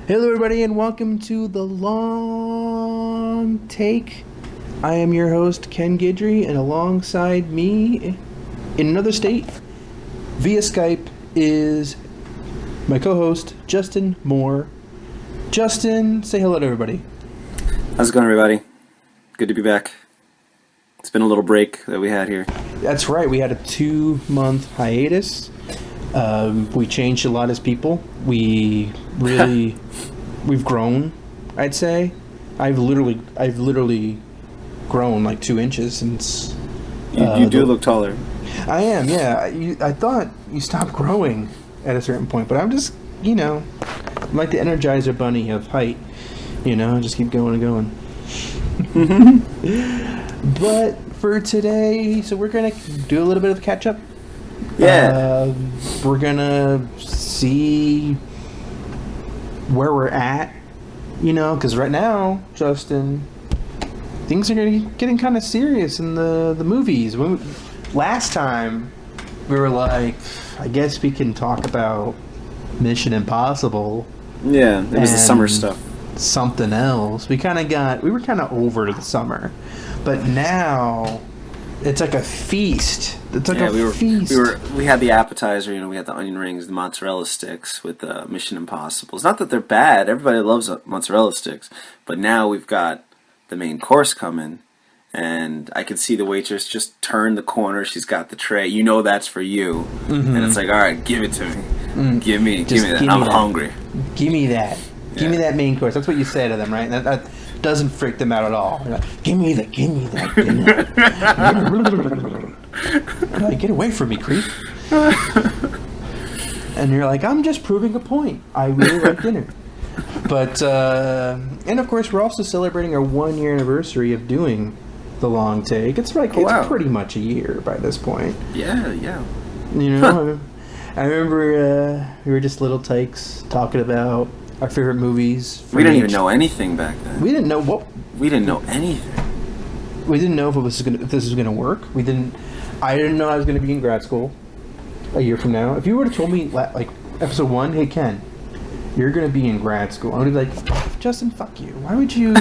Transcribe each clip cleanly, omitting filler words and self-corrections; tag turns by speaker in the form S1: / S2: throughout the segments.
S1: Hello, everybody, and welcome to the Long Take. I am your host, Ken Guidry, and alongside me, in another state, via Skype, is my co-host, Justyn Moore. Justyn, say hello to everybody.
S2: How's it going, everybody? Good to be back. It's been a little break that we had here.
S1: That's right, we had a 2-month hiatus. We changed a lot as people. We've grown, I'd say. I've literally grown like 2 inches since.
S2: You do look taller.
S1: I am, yeah. I thought you stopped growing at a certain point, but I'm just, I'm like the Energizer Bunny of height. Just keep going and going. But for today, so we're gonna do a little bit of catch up.
S2: Yeah.
S1: We're gonna see where we're at, because right now, Justyn, things are getting kind of serious in the movies. Last time, we were like, I guess we can talk about Mission Impossible.
S2: Yeah, it was the summer stuff.
S1: Something else. We were kind of over the summer, but now it's like a feast. It's like feast.
S2: We had the appetizer, we had the onion rings, the mozzarella sticks with the Mission Impossible. It's not that they're bad. Everybody loves mozzarella sticks. But now we've got the main course coming, and I can see the waitress just turn the corner. She's got the tray. That's for you. Mm-hmm. And it's like, all right, give it to me. Give me that. I'm hungry.
S1: Give me that. Yeah. Give me that main course. That's what you say to them, right? That doesn't freak them out at all. You're like, give me that. Like, get away from me, creep. And you're like, I'm just proving a point. I really like dinner. But, and of course, we're also celebrating our 1-year anniversary of doing the Long Take. It's like, it's pretty much a year by this point.
S2: Yeah.
S1: I remember we were just little tykes talking about our favorite movies.
S2: We didn't even know anything back then.
S1: We didn't know what.
S2: We didn't know anything.
S1: We didn't know if this was gonna work. I didn't know I was gonna be in grad school a year from now. If you would have told me like episode 1, hey Ken, you're gonna be in grad school, I would be like, Justyn, fuck you. Why would you?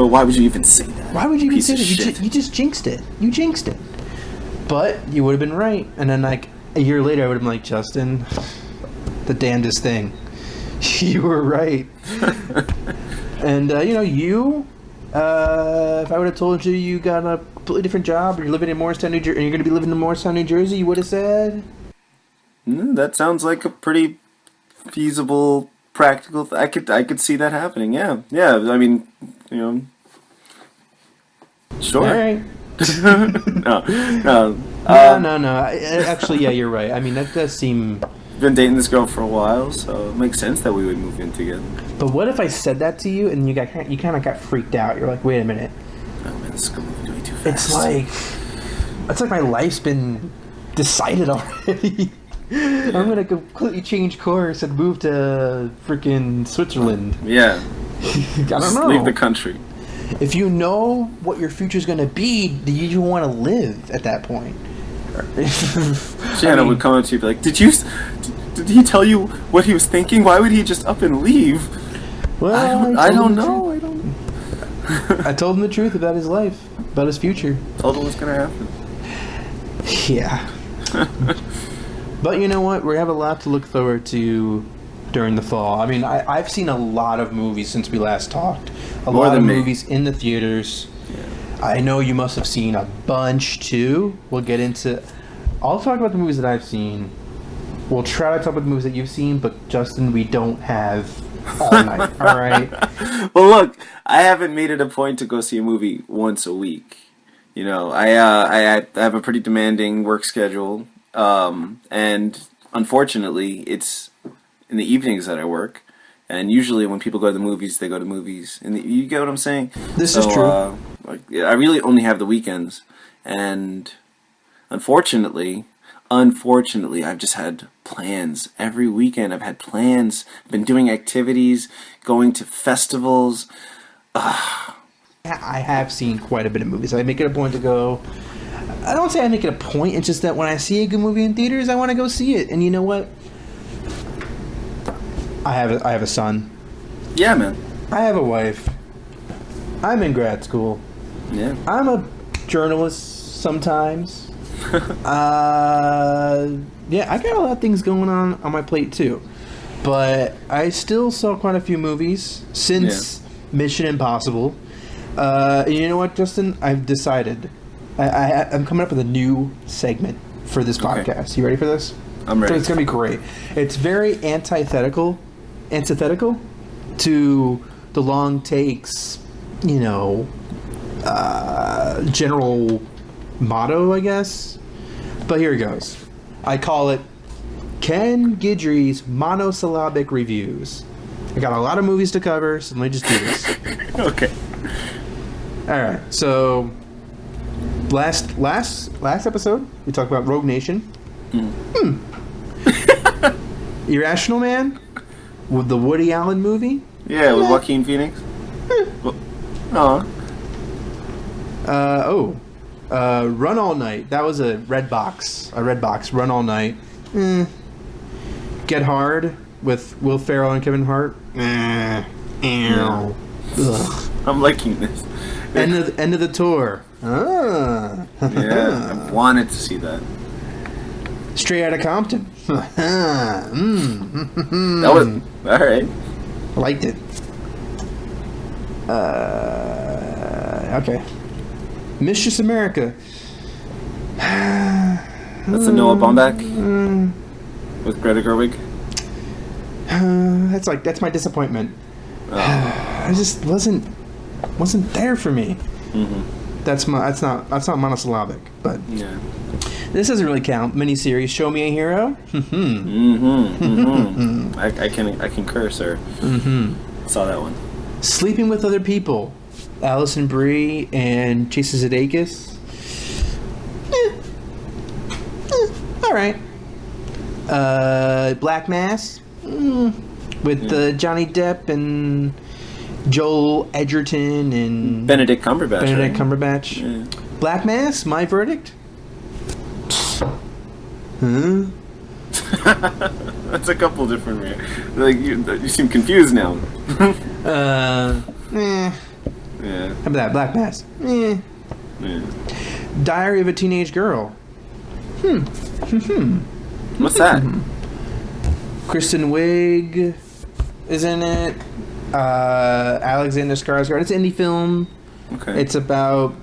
S2: Why would you even say that?
S1: Why would you even say that? You just jinxed it. You jinxed it. But you would have been right. And then like a year later, I would have been like, Justyn, the damnedest thing. You were right. And if I would have told you got a completely different job, or you're living in Morristown, New Jersey, and you're going to be living in Morristown, New Jersey, you would have said,
S2: that sounds like a pretty feasible, practical. I could see that happening. Yeah. I mean, sure.
S1: All right.
S2: No.
S1: Actually, yeah, you're right. I mean, that does seem.
S2: Been dating this girl for a while, so it makes sense that we would move in together.
S1: But what if I said that to you and you kind of got freaked out? You're like, wait a minute.
S2: Oh man, this is going to be way too fast.
S1: It's like my life's been decided already. Yeah. I'm gonna completely change course and move to freaking Switzerland.
S2: Yeah.
S1: I don't know.
S2: Leave the country.
S1: If you know what your future's gonna be, do you want to live at that point?
S2: Shanna would come up to you and be like, did he tell you what he was thinking? Why would he just up and leave?
S1: Well,
S2: I don't know.
S1: I told him the truth about his life, about his future.
S2: Told him what's going to happen.
S1: Yeah. But you know what? We have a lot to look forward to during the fall. I mean, I've seen a lot of movies since we last talked. A lot of movies in the theaters. I know you must have seen a bunch too. We'll get into. I'll talk about the movies that I've seen. We'll try to talk about the movies that you've seen, but Justyn, we don't have all night. All right.
S2: Well, look, I haven't made it a point to go see a movie once a week. I have a pretty demanding work schedule, and unfortunately, it's in the evenings that I work. And usually, when people go to the movies, they go to movies. And you get what I'm saying?
S1: This is true.
S2: I really only have the weekends, and unfortunately, I've just had plans every weekend. I've had plans, been doing activities, going to festivals.
S1: I have seen quite a bit of movies. I make it a point to go. I don't say I make it a point. It's just that when I see a good movie in theaters, I want to go see it. And you know what? I have a son.
S2: Yeah, man.
S1: I have a wife. I'm in grad school.
S2: Yeah.
S1: I'm a journalist sometimes. Yeah, I got a lot of things going on my plate too. But I still saw quite a few movies since Mission Impossible. You know what, Justin? I've decided. I'm coming up with a new segment for this podcast. You ready for this?
S2: I'm ready.
S1: So it's going to be great. It's very antithetical to the long takes, general motto, I guess. But here it goes. I call it Ken Guidry's monosyllabic reviews. I got a lot of movies to cover, so let me just do this.
S2: Okay.
S1: All right. So last episode we talked about Rogue Nation. Irrational Man with the Woody Allen movie.
S2: Yeah, with Joaquin Phoenix.
S1: Run All Night. That was a red box. Run All Night. Get Hard with Will Ferrell and Kevin Hart.
S2: I'm liking this.
S1: End of the tour.
S2: Yeah, I wanted to see that.
S1: Straight Outta Compton.
S2: That was alright.
S1: I liked it. Okay. Mistress America.
S2: That's a Noah Baumbach with Greta Gerwig.
S1: That's my disappointment. I just wasn't there for me.
S2: Mm-hmm.
S1: That's not monosyllabic, but
S2: yeah.
S1: This doesn't really count. Miniseries, Show Me a Hero.
S2: I concur, sir. Saw that one.
S1: Sleeping with Other People. Alison Brie and Jason Sudeikis. All right. Black Mass with Johnny Depp and Joel Edgerton and
S2: Benedict Cumberbatch.
S1: Yeah. Black Mass, my verdict. Huh?
S2: That's a couple different. Like you seem confused now.
S1: Yeah. How about that? Black Mass. Yeah. Diary of a Teenage Girl.
S2: What's that?
S1: Kristen Wiig is in it. Alexander Skarsgård. It's an indie film.
S2: Okay.
S1: It's about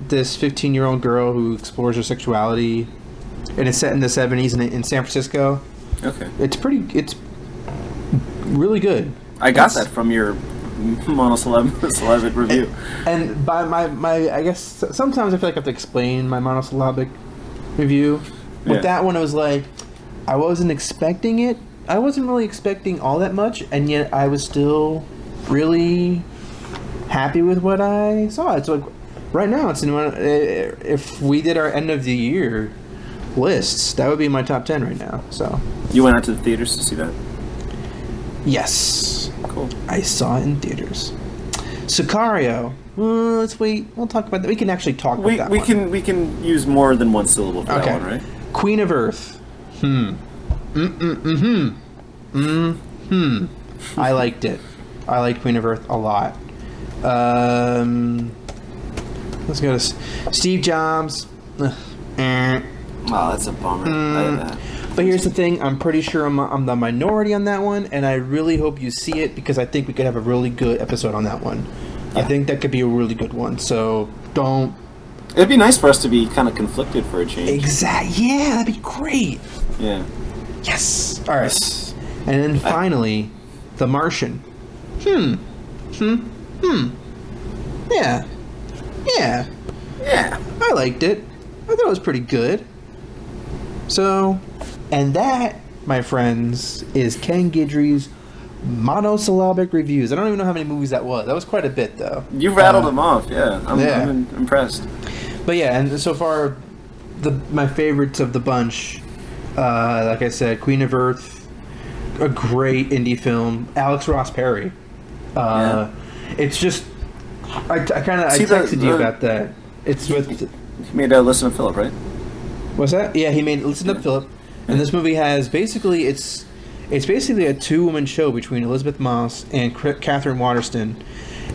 S1: this 15-year-old girl who explores her sexuality, and it's set in the 70s in San Francisco.
S2: Okay.
S1: It's really good.
S2: I got that from your monosyllabic review.
S1: And by my I guess sometimes I feel like I have to explain my monosyllabic review. With that one, it was like I wasn't expecting it. I wasn't really expecting all that much, and yet I was still really happy with what I saw. It's like right now, it's in one. If we did our end of the year lists, that would be my top 10 right now. So
S2: you went out to the theaters to see that?
S1: Yes.
S2: Cool.
S1: I saw it in theaters. Sicario. Let's wait. We'll talk about that. We can actually talk about that.
S2: We can use more than one syllable for that one, right?
S1: Queen of Earth. I liked it. I liked Queen of Earth a lot. Let's go to Steve Jobs.
S2: Oh, that's a bummer.
S1: But here's the thing. I'm pretty sure I'm the minority on that one, and I really hope you see it because I think we could have a really good episode on that one. Yeah. I think that could be a really good one. So don't...
S2: It'd be nice for us to be kind of conflicted for a change.
S1: Exactly. Yeah, that'd be great.
S2: Yeah.
S1: Yes. All right. And then finally, The Martian. Yeah. I liked it. I thought it was pretty good. So, and that, my friends, is Ken Guidry's monosyllabic reviews. I don't even know how many movies that was. That was quite a bit, though.
S2: You rattled them off, yeah. I'm impressed.
S1: But yeah, and so far, my favorites of the bunch, like I said, Queen of Earth, a great indie film. Alex Ross Perry. It's just, I texted you about that. It's with...
S2: He made Listen to Philip, right?
S1: What's that? Yeah, he made Listen to Philip. And this movie has, basically, it's It's basically a two-woman show between Elizabeth Moss and Catherine Waterston,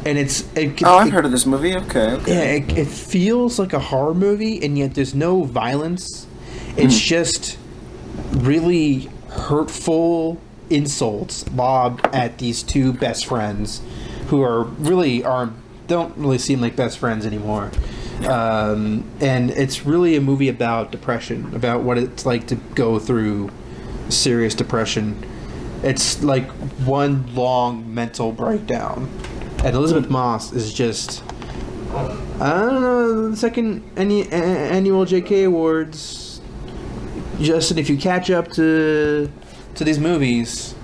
S1: and
S2: I've heard of this movie. Okay.
S1: Yeah, it feels like a horror movie, and yet there's no violence. It's just really hurtful insults lobbed at these two best friends, who don't really seem like best friends anymore. And it's really a movie about depression, about what it's like to go through serious depression. It's like one long mental breakdown. And Elizabeth Moss is just, I don't know, the second annual JK Awards. Justyn, if you catch up to these movies,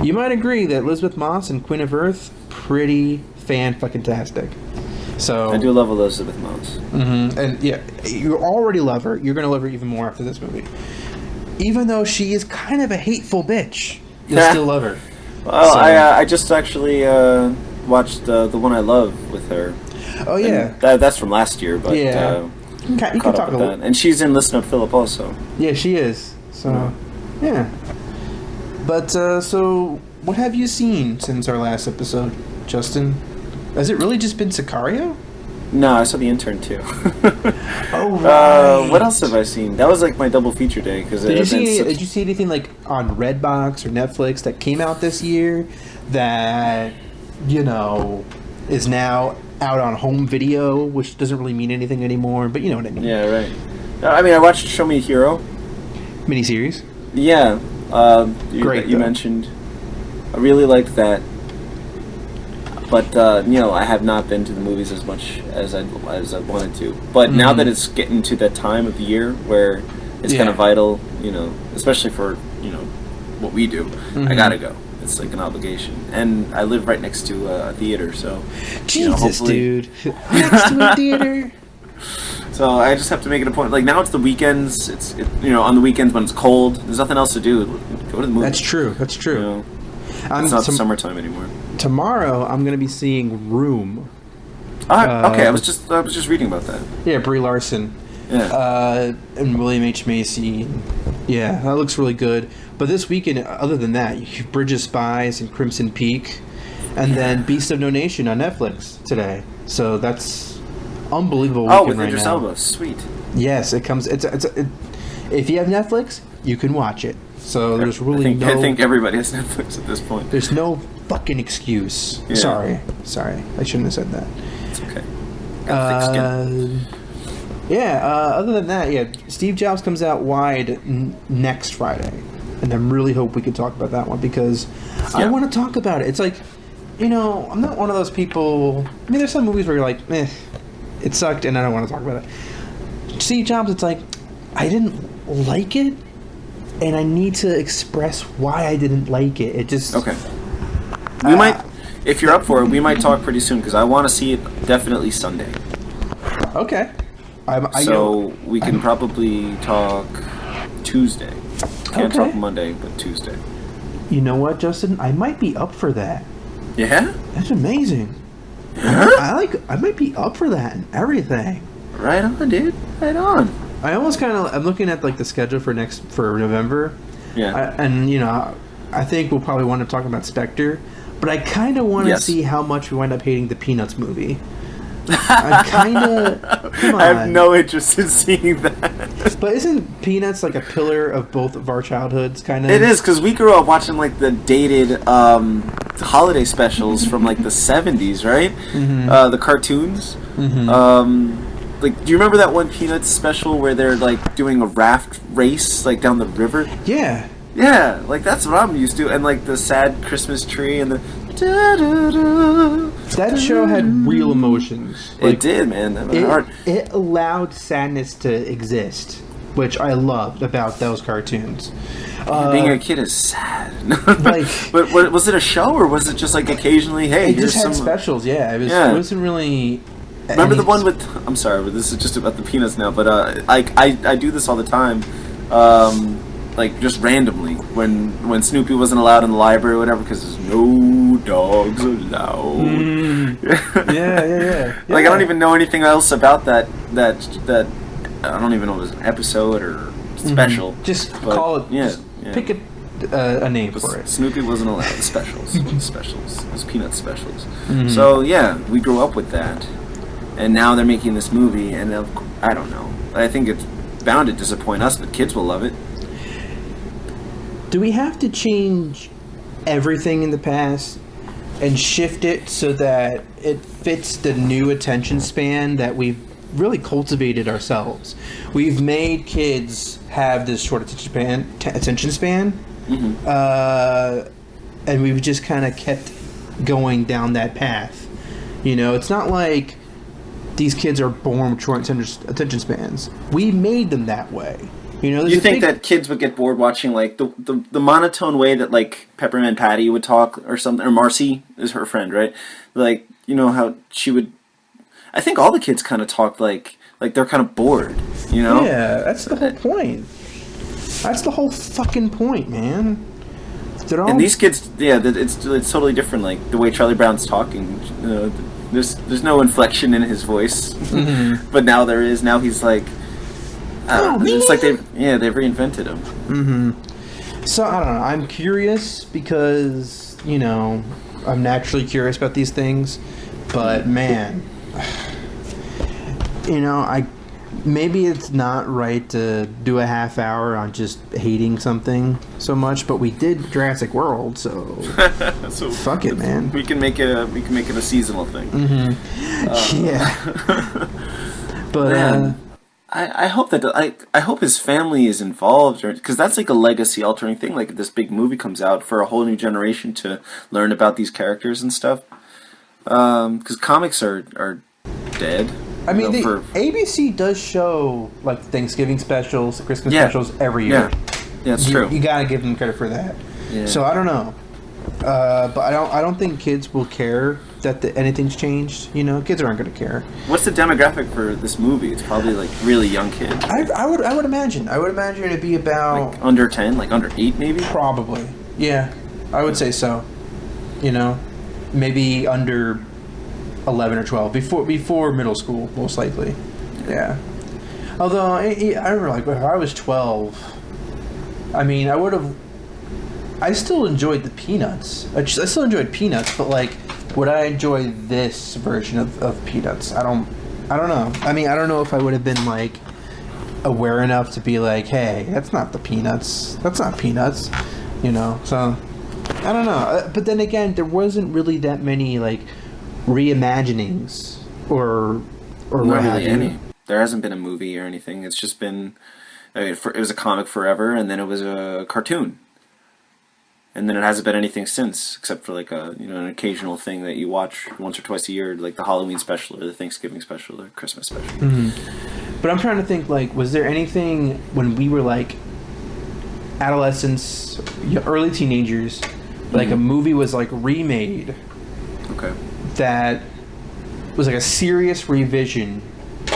S1: you might agree that Elizabeth Moss and Queen of Earth, pretty fan-fucking-tastic. So
S2: I do love Elizabeth Moss.
S1: Mm-hmm. And yeah, you already love her. You're going to love her even more after this movie. Even though she is kind of a hateful bitch, you'll still love her.
S2: Well, so, I just actually watched the one I love with her.
S1: Oh, yeah.
S2: That's from last year, but
S1: yeah. You can talk
S2: about that. And she's in Listen Up Philip also.
S1: Yeah, she is. So, yeah. But, so, what have you seen since our last episode, Justyn? Has it really just been Sicario?
S2: No, I saw The Intern too.
S1: Oh, right.
S2: What else have I seen? That was like my double feature day.
S1: Did you see anything like on Redbox or Netflix that came out this year that, is now out on home video, which doesn't really mean anything anymore, but you know what I mean.
S2: Yeah, right. I mean, I watched Show Me a Hero.
S1: Miniseries?
S2: Yeah.
S1: Great,
S2: you mentioned. I really liked that. But, I have not been to the movies as much as I wanted to. But now that it's getting to that time of the year where it's kind of vital, especially for, what we do, I gotta go. It's like an obligation. And I live right next to a theater, so...
S1: Jesus, dude. Next to a theater?
S2: So I just have to make it a point. Like, now it's the weekends. On the weekends when it's cold, there's nothing else to do. Go to the movies.
S1: That's true.
S2: It's not summertime anymore.
S1: Tomorrow, I'm going to be seeing Room.
S2: Okay, I was just reading about that.
S1: Yeah, Brie Larson.
S2: Yeah.
S1: And William H. Macy. Yeah, that looks really good. But this weekend, other than that, you have Bridge of Spies and Crimson Peak, and then Beast of No Nation on Netflix today. So that's unbelievable weekend
S2: with
S1: right
S2: Idris
S1: now.
S2: Elba, sweet.
S1: Yes, it comes. If you have Netflix, you can watch it. So there's really
S2: I think everybody has Netflix at this point.
S1: There's no fucking excuse. Yeah. Sorry. I shouldn't have said that.
S2: It's okay. Got thick skin.
S1: Other than that, Steve Jobs comes out wide next Friday. And I really hope we can talk about that one because I want to talk about it. It's like, I'm not one of those people... I mean, there's some movies where you're like, it sucked and I don't want to talk about it. Steve Jobs, it's like, I didn't like it. And I need to express why I didn't like it. It just...
S2: Okay. We might... If you're up for it, we might talk pretty soon, because I want to see it definitely Sunday.
S1: Okay.
S2: We can probably talk Tuesday. Can't talk Monday, but Tuesday.
S1: You know what, Justyn? I might be up for that.
S2: Yeah?
S1: That's amazing.
S2: Huh?
S1: I might be up for that and everything.
S2: Right on, dude. Right on.
S1: I almost I'm looking at like the schedule for November.
S2: Yeah.
S1: I think we'll probably wind up talking about Spectre, but I kind of want to see how much we wind up hating the Peanuts movie. I
S2: have no interest in seeing that.
S1: But isn't Peanuts like a pillar of both of our childhoods, kind of?
S2: It is, because we grew up watching like the dated holiday specials from like the 70s, right?
S1: Mm-hmm.
S2: The cartoons.
S1: Mm-hmm.
S2: Do you remember that one Peanuts special where they're like doing a raft race like down the river?
S1: Yeah.
S2: Yeah, like that's what I'm used to, and like the sad Christmas tree and the.
S1: That show had real emotions.
S2: It did, man.
S1: It allowed sadness to exist, which I loved about those cartoons.
S2: Being a kid is sad.
S1: But
S2: was it a show or was it just like occasionally? Hey,
S1: it just had specials. Yeah, it wasn't really.
S2: Remember the one with? I'm sorry, but this is just about the Peanuts now. But I do this all the time. Like just randomly when Snoopy wasn't allowed in the library or whatever because there's no dogs allowed.
S1: Yeah.
S2: Like I don't even know anything else about that I don't even know if it was an episode or special.
S1: Just call it. Pick a name for it.
S2: Snoopy wasn't allowed. Specials. Specials. It was Peanuts specials. Mm-hmm. So, yeah, we grew up with that. And now they're making this movie, and I don't know. I think it's bound to disappoint us, but kids will love it.
S1: Do we have to change everything in the past and shift it so that it fits the new attention span that we've really cultivated ourselves? We've made kids have this short attention span, mm-hmm. And we've just kind of kept going down that path. You know, it's not like these kids are born with short attention spans. We made them that way. You know,
S2: you think that kids would get bored watching like the monotone way that like Peppermint Patty would talk or something, or Marcy is her friend, right? Like, you know how she would. I think all the kids kind of talk like they're kind of bored, you know?
S1: Yeah, that's the whole point. That's the whole fucking point, man.
S2: And these kids, yeah, it's totally different. Like the way Charlie Brown's talking, there's no inflection in his voice, mm-hmm. But now there is. Now he's like. It's like they've reinvented him.
S1: Mm-hmm. So I don't know. I'm curious because I'm naturally curious about these things, but man, maybe it's not right to do a half hour on just hating something so much. But we did Jurassic World, so, so fuck it, man.
S2: We can make it a seasonal thing.
S1: Mm-hmm. Yeah, but.
S2: I hope that I hope his family is involved, because that's like a legacy altering thing. Like if this big movie comes out for a whole new generation to learn about these characters and stuff. Because comics are dead.
S1: I mean, ABC does show like Thanksgiving specials, Christmas specials every year.
S2: Yeah, it's true.
S1: You gotta give them credit for that. Yeah. So I don't know, but I don't think kids will care that anything's changed. Kids aren't going to care.
S2: What's the demographic for this movie? It's probably like really young kids.
S1: I would imagine. I would imagine it'd be about
S2: like under 10, like under 8 maybe.
S1: Probably, yeah. I would say so. Maybe under 11 or 12 before middle school, most likely. Yeah. Although I remember, like if I was 12, I mean, I still enjoyed the Peanuts. I still enjoyed Peanuts, but like. Would I enjoy this version of Peanuts? I don't know. I mean, I don't know if I would have been like aware enough to be like, hey, that's not the Peanuts. That's not Peanuts. So I don't know. But then again, there wasn't really that many like reimaginings or
S2: not really any. There hasn't been a movie or anything. It's just been. It was a comic forever, and then it was a cartoon. And then it hasn't been anything since, except for like an occasional thing that you watch once or twice a year, like the Halloween special or the Thanksgiving special or Christmas special.
S1: Mm-hmm. But I'm trying to think, like, was there anything when we were like adolescents, early teenagers, like a movie was like remade?
S2: Okay.
S1: That was like a serious revision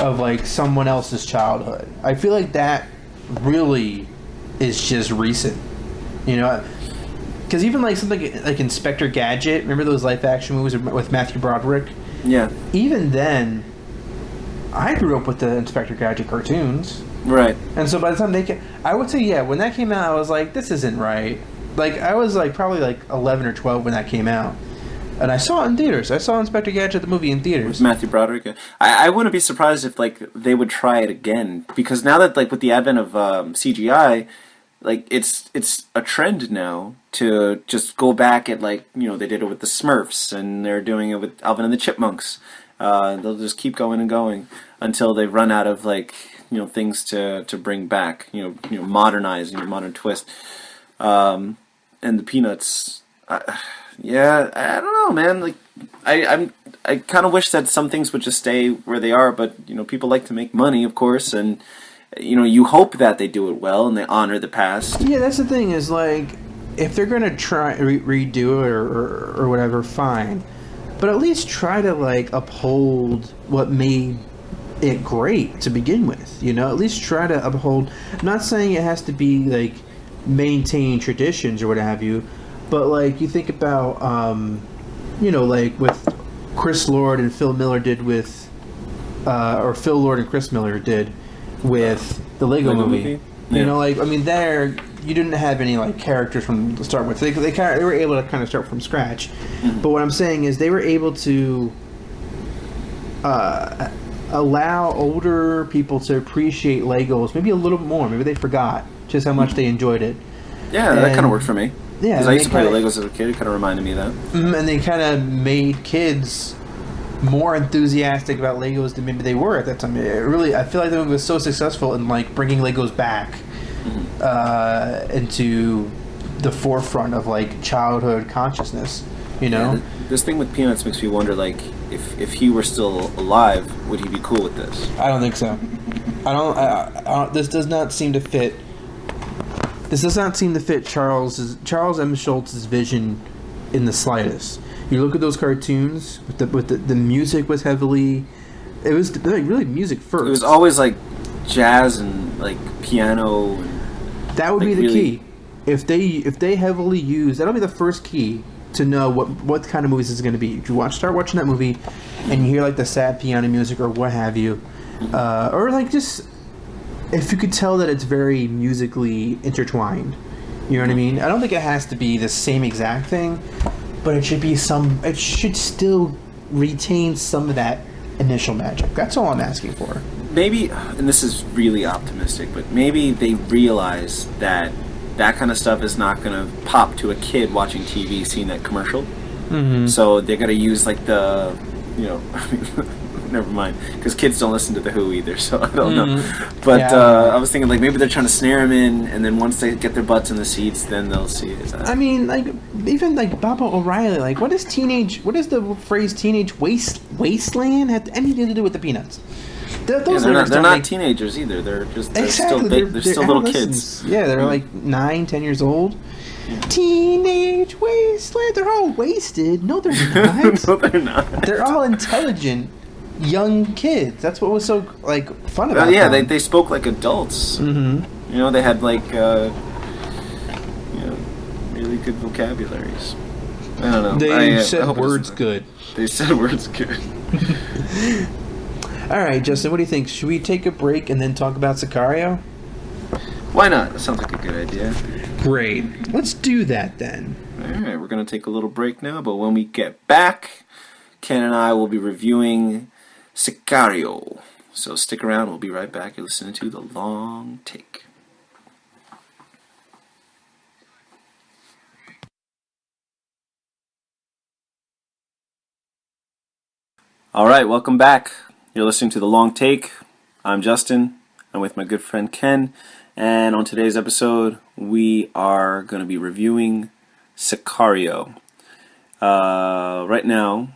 S1: of like someone else's childhood. I feel like that really is just recent, Because even like something like Inspector Gadget, remember those live-action movies with Matthew Broderick?
S2: Yeah.
S1: Even then, I grew up with the Inspector Gadget cartoons.
S2: Right.
S1: And so by the time they came, I would say, yeah, when that came out, I was like, this isn't right. Like, I was like probably like 11 or 12 when that came out. And I saw it in theaters. I saw Inspector Gadget, the movie, in theaters.
S2: With Matthew Broderick. I wouldn't be surprised if like they would try it again. Because now that like with the advent of CGI... like it's a trend now to just go back at like they did it with the Smurfs and they're doing it with Alvin and the Chipmunks. They'll just keep going and going until they run out of like things to bring back modernize modern twist. And the Peanuts, I don't know, man. Like I kind of wish that some things would just stay where they are, but people like to make money, of course, and. You hope that they do it well and they honor the past.
S1: Yeah, that's the thing is, like, if they're going to try redo it or whatever, fine. But at least try to, like, uphold what made it great to begin with, At least try to uphold... I'm not saying it has to be, like, maintain traditions or what have you, but, like, you think about, like, with Chris Lord and Phil Miller did with... or Phil Lord and Chris Miller did... with the Lego movie.
S2: Yeah.
S1: Like, I mean, you didn't have any like characters from the start with. They were able to kind of start from scratch. Mm-hmm. But what I'm saying is they were able to allow older people to appreciate Legos maybe a little bit more. Maybe they forgot just how much they enjoyed it.
S2: Yeah, that kind of worked for me.
S1: Yeah,
S2: because I used to play Legos as a kid. It kind of reminded me of that.
S1: And they kind of made kids more enthusiastic about Legos than maybe they were at that time. I feel like the movie was so successful in like bringing Legos back into the forefront of like childhood consciousness. You know,
S2: yeah, this thing with Peanuts makes me wonder, like, if he were still alive, would he be cool with this?
S1: I don't think so. I don't. This does not seem to fit. This does not seem to fit Charles M. Schultz's vision in the slightest. You look at those cartoons with the music was heavily. It was like really music first.
S2: It was always like jazz and like piano.
S1: That would be the key. If they heavily use, that'll be the first key to know what kind of movies this is going to be. If you start watching that movie, and you hear like the sad piano music or what have you, or like just if you could tell that it's very musically intertwined. You know what I mean? I don't think it has to be the same exact thing, but it should be it should still retain some of that initial magic. That's all I'm asking for.
S2: Maybe, and this is really optimistic, but maybe they realize that kind of stuff is not going to pop to a kid watching TV seeing that commercial. Mm-hmm. So they're going to use like the, never mind, because kids don't listen to The Who either, so I don't know. But I was thinking like maybe they're trying to snare them in, and then once they get their butts in the seats, then they'll see it.
S1: I mean, like even like Baba O'Reilly, like what does the phrase teenage wasteland have anything to do with the Peanuts?
S2: They're not teenagers either. They're still little kids.
S1: Yeah, they're like 9, 10 years old. Yeah. Teenage wasteland. They're all wasted. No, they're not.
S2: No, they're not.
S1: They're all intelligent young kids. That's what was so like fun about them.
S2: They spoke like adults. Mm-hmm. They had like really good vocabularies. I don't know.
S1: They said words good.
S2: They said words good.
S1: All right, Justin, what do you think? Should we take a break and then talk about Sicario?
S2: Why not? That sounds like a good idea.
S1: Great. Let's do that then.
S2: All right, we're going to take a little break now, but when we get back, Ken and I will be reviewing Sicario. So stick around. We'll be right back. You're listening to The Long Take. All right, welcome back. You're listening to The Long Take. I'm Justin. I'm with my good friend Ken. And on today's episode, we are going to be reviewing Sicario. Right now,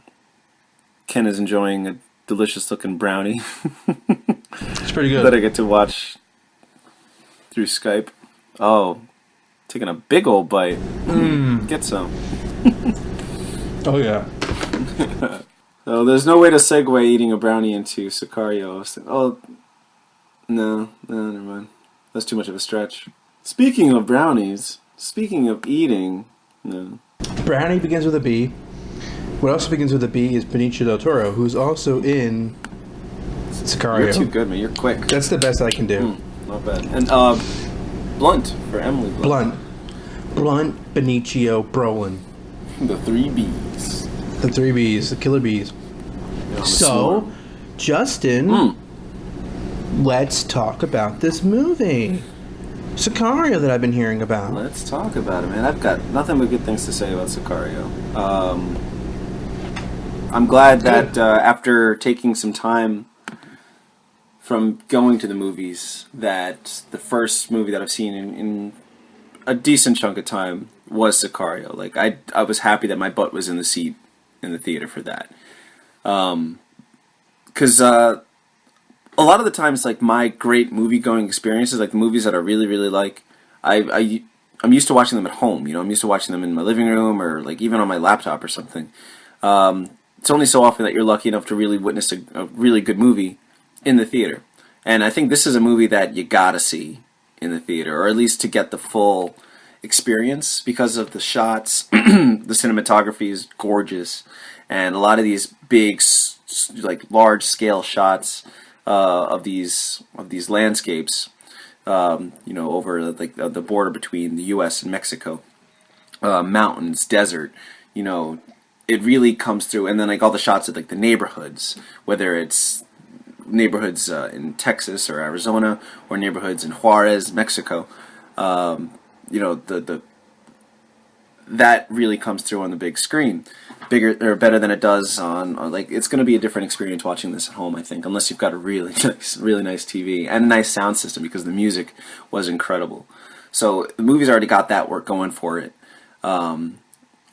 S2: Ken is enjoying a delicious-looking brownie.
S1: It's pretty good.
S2: That I get to watch through Skype. Oh, taking a big old bite. Get some.
S1: Oh, yeah.
S2: So there's no way to segue eating a brownie into Sicario. No, never mind. That's too much of a stretch. Speaking of brownies, speaking of eating, no.
S1: Brownie begins with a B. What also begins with a B is Benicio del Toro, who's also in Sicario.
S2: You're too good, man. You're quick.
S1: That's the best I can do.
S2: Not bad. And Blunt for Emily Blunt.
S1: Blunt, Benicio, Brolin.
S2: The 3 Bs.
S1: The 3 Bs, the killer bees. So, Justin, let's talk about this movie, Sicario, that I've been hearing about.
S2: Let's talk about it, man. I've got nothing but good things to say about Sicario. I'm glad that after taking some time from going to the movies, that the first movie that I've seen in a decent chunk of time was Sicario. Like I was happy that my butt was in the seat in the theater for that. Because a lot of the times, like, my great movie-going experiences, like the movies that I really, really like, I'm used to watching them at home. I'm used to watching them in my living room or, like, even on my laptop or something. It's only so often that you're lucky enough to really witness a really good movie in the theater. And I think this is a movie that you gotta see in the theater, or at least to get the full experience, because of the shots. The cinematography is gorgeous, and a lot of these big, like, large scale shots of these landscapes over like the border between the U.S. and Mexico, mountains, desert, it really comes through. And then like all the shots of like the neighborhoods, whether it's neighborhoods in Texas or Arizona or neighborhoods in Juarez, Mexico, the that really comes through on the big screen, bigger or better than it does on like it's going to be a different experience watching this at home, I think, unless you've got a really nice TV and a nice sound system, because the music was incredible. So the movie's already got that work going for it.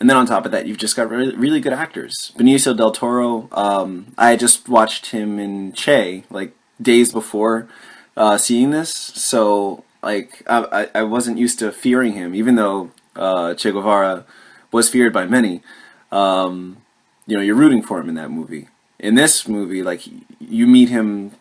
S2: And then on top of that, you've just got really, really good actors. Benicio del Toro, I just watched him in Che, like, days before seeing this. So, like, I wasn't used to fearing him, even though Che Guevara was feared by many. You're rooting for him in that movie. In this movie, like, you meet him,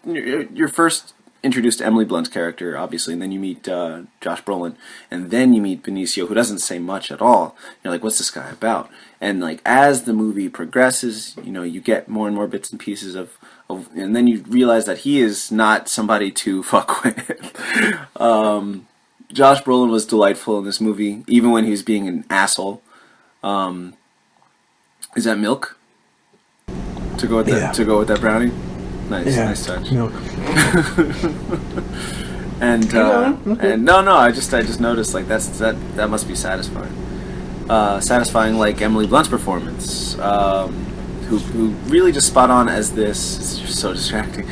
S2: you're first introduced to Emily Blunt's character, obviously, and then you meet Josh Brolin, and then you meet Benicio, who doesn't say much at all. You're like, what's this guy about? And like as the movie progresses, you get more and more bits and pieces of and then you realize that he is not somebody to fuck with. Josh Brolin was delightful in this movie, even when he was being an asshole. Is that milk? To go with that brownie? Nice, yeah. Nice touch.
S1: Milk.
S2: and no, I just noticed like that must be satisfying. Satisfying like Emily Blunt's performance, who really just spot on as this. It's just so distracting.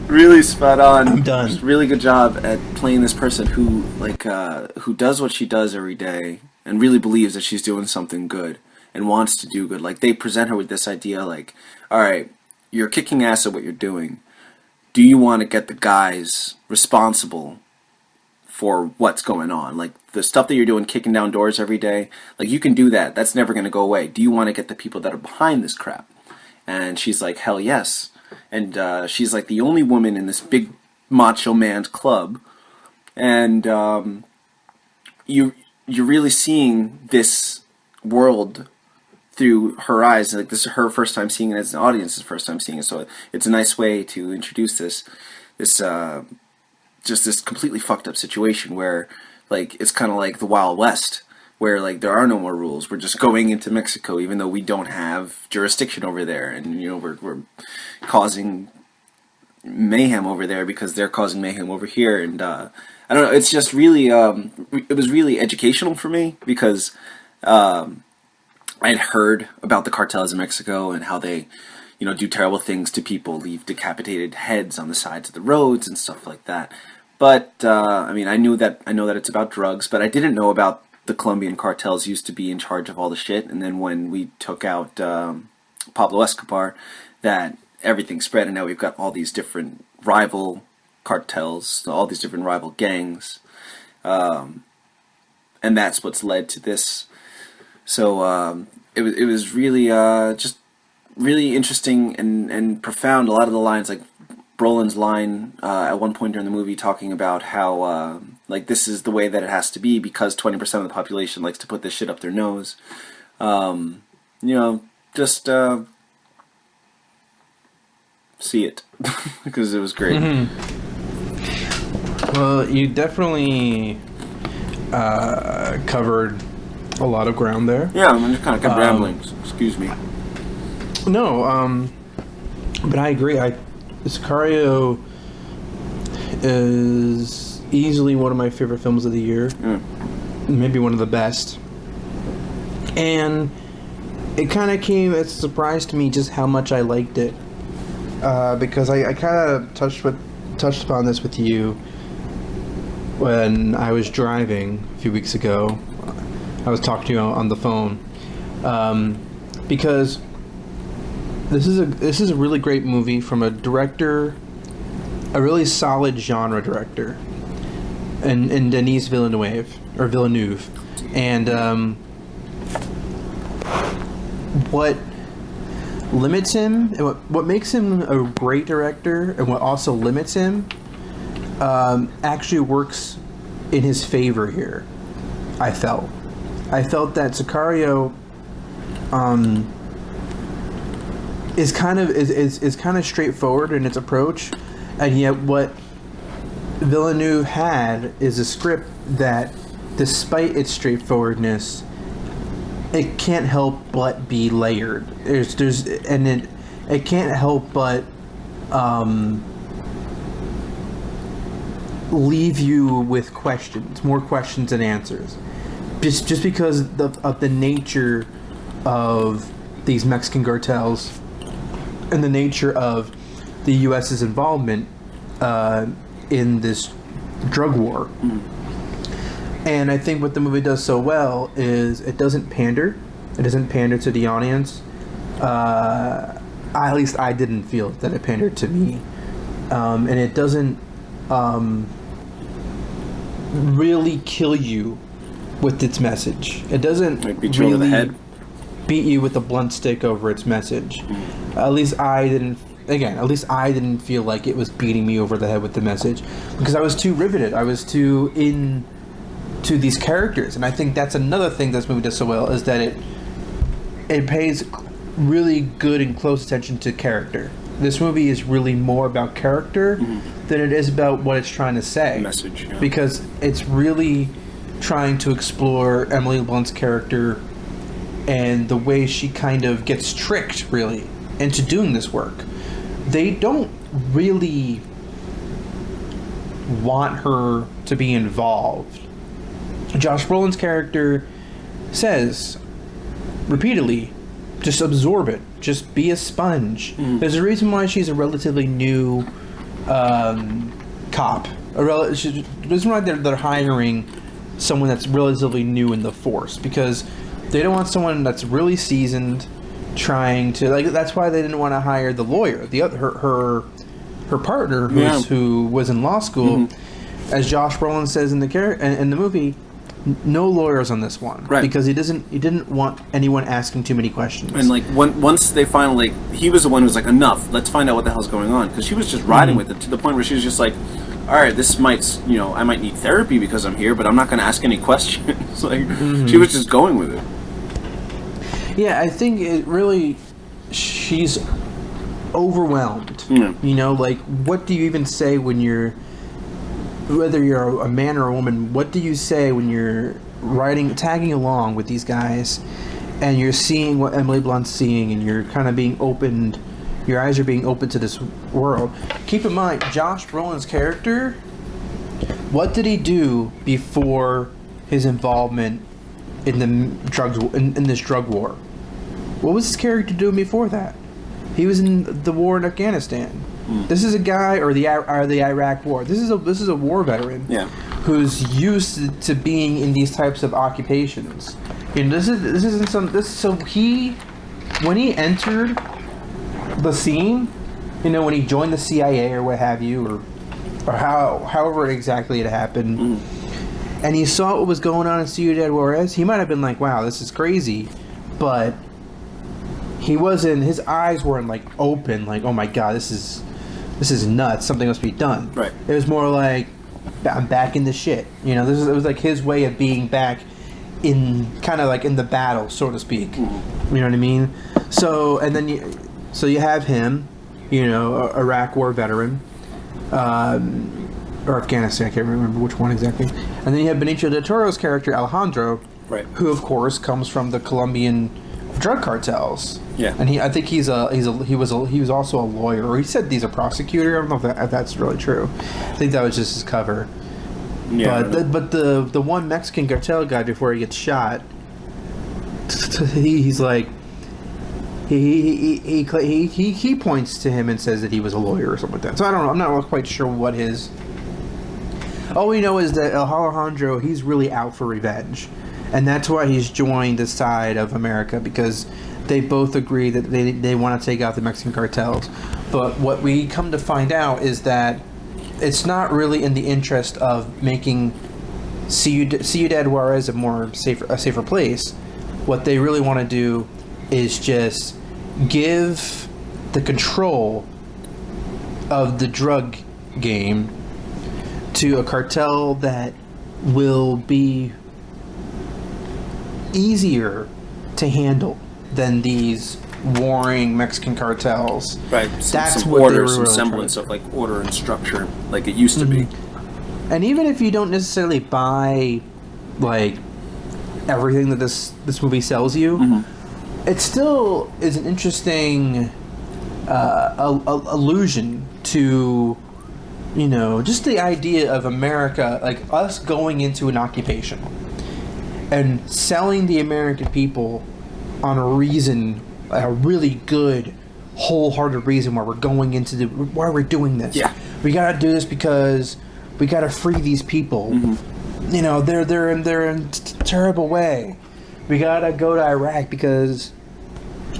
S2: Really spot on.
S1: I'm done.
S2: Just really good job at playing this person who who does what she does every day and really believes that she's doing something good and wants to do good. Like they present her with this idea, like, all right, you're kicking ass at what you're doing. Do you want to get the guys responsible for what's going on? Like the stuff that you're doing, kicking down doors every day, like you can do that. That's never going to go away. Do you want to get the people that are behind this crap? And she's like, hell yes. And she's like the only woman in this big macho man's club. And you're really seeing this world through her eyes. Like this is her first time seeing it as an audience's first time seeing it. So it's a nice way to introduce this completely fucked up situation where like it's kind of like the Wild West, where like there are no more rules. We're just going into Mexico, even though we don't have jurisdiction over there, and we're causing mayhem over there because they're causing mayhem over here. And I don't know. It's just really it was really educational for me because I had heard about the cartels in Mexico and how they, do terrible things to people, leave decapitated heads on the sides of the roads and stuff like that. But I know that it's about drugs, but I didn't know about the Colombian cartels used to be in charge of all the shit. And then when we took out Pablo Escobar, that everything spread, and now we've got all these different rival cartels, all these different rival gangs, and that's what's led to this. So it was really just really interesting and profound. A lot of the lines, like Brolin's line at one point during the movie, talking about how like this is the way that it has to be because 20% of the population likes to put this shit up their nose. Just see it because it was great.
S1: Mm-hmm. Well, you definitely covered a lot of ground there.
S2: Yeah, I'm just kind of kept rambling. Excuse me.
S1: No, but I agree. Sicario is easily one of my favorite films of the year. Maybe one of the best. And it kind of came as a surprise to me just how much I liked it. Because I kind of touched upon this with you when I was driving a few weeks ago. I was talking to you on the phone, because this is a really great movie from a director, a really solid genre director, and Denis Villeneuve, and what limits him and what makes him a great director and what also limits him actually works in his favor here. I felt that Sicario is kind of straightforward in its approach, And yet what Villeneuve had is a script that, despite its straightforwardness, it can't help but be layered. It can't help but leave you with questions, more questions than answers, just because of the nature of these Mexican cartels and the nature of the U.S.'s involvement in this drug war. And I think what the movie does so well is it doesn't pander. It doesn't pander to the audience. At least I didn't feel that it pandered to me. And it doesn't really kill you with its message. It doesn't
S2: beat you over the head.
S1: Beat you with a blunt stick over its message. At least I didn't. Again, at least I didn't feel like it was beating me over the head with the message, because I was too riveted. I was too into these characters, and I think that's another thing this movie does so well, is that it pays really good and close attention to character. This movie is really more about character than it is about what it's trying to say.
S2: Message, yeah.
S1: Because it's really trying to explore Emily Blunt's character and the way she kind of gets tricked, really, into doing this work. They don't really want her to be involved. Josh Brolin's character says repeatedly, just absorb it. Just be a sponge. There's a reason why she's a relatively new cop. There's a reason why they're hiring someone that's relatively new in the force, because they don't want someone that's really seasoned trying to, like, that's why they didn't want to hire the lawyer, the other her partner who was in law school. As Josh Brolin says in the movie, no lawyers on this one,
S2: right?
S1: Because he didn't want anyone asking too many questions.
S2: And like once they finally, he was the one who was like, enough, let's find out what the hell's going on, because she was just riding with it to the point where she was just like, all right, this might, I might need therapy because I'm here, but I'm not going to ask any questions. Like, she was just going with it.
S1: Yeah, I think it really, she's overwhelmed. Like, what do you even say when you're, whether you're a man or a woman, what do you say when you're tagging along with these guys, and you're seeing what Emily Blunt's seeing, and you're kind of being opened, your eyes are being opened to this world. Keep in mind, Josh Brolin's character, what did he do before his involvement in the drugs in this drug war? What was his character doing before that? He was in the war in Afghanistan. This is a guy, or the Iraq War. This is a war veteran, who's used to being in these types of occupations. So when he entered the scene, when he joined the CIA or what have you, or however exactly it happened, and he saw what was going on in Ciudad Juarez, he might have been like, "Wow, this is crazy," but he wasn't. His eyes weren't like open, like, "Oh my God, this is nuts. Something must be done."
S2: Right.
S1: It was more like, "I'm back in the shit." It was like his way of being back in, kind of like in the battle, so to speak. You know what I mean? So, and then you have him, Iraq War veteran, or Afghanistan. I can't remember which one exactly. And then you have Benicio del Toro's character Alejandro,
S2: right,
S1: who of course comes from the Colombian drug cartels.
S2: Yeah.
S1: And he was also a lawyer, or he said he's a prosecutor. I don't know if that's really true. I think that was just his cover.
S2: Yeah.
S1: But the one Mexican cartel guy, before he gets shot, he's like, he points to him and says that he was a lawyer or something like that. So I don't know. I'm not quite sure what his. All we know is that Alejandro, he's really out for revenge, and that's why he's joined the side of America, because they both agree that they want to take out the Mexican cartels. But what we come to find out is that it's not really in the interest of making Ciudad Juarez a safer place. What they really want to do is just give the control of the drug game to a cartel that will be easier to handle than these warring Mexican cartels.
S2: Right.
S1: That's
S2: some
S1: what
S2: order,
S1: they were
S2: some
S1: really
S2: semblance of like order and structure, like it used to be.
S1: And even if you don't necessarily buy like everything that this movie sells you, it still is an interesting allusion to, you know, just the idea of America, like us going into an occupation and selling the American people on a reason, a really good, wholehearted reason why we're going into why we're doing this.
S2: Yeah.
S1: We gotta do this because we gotta free these people. You know, they're in terrible way. We gotta go to Iraq because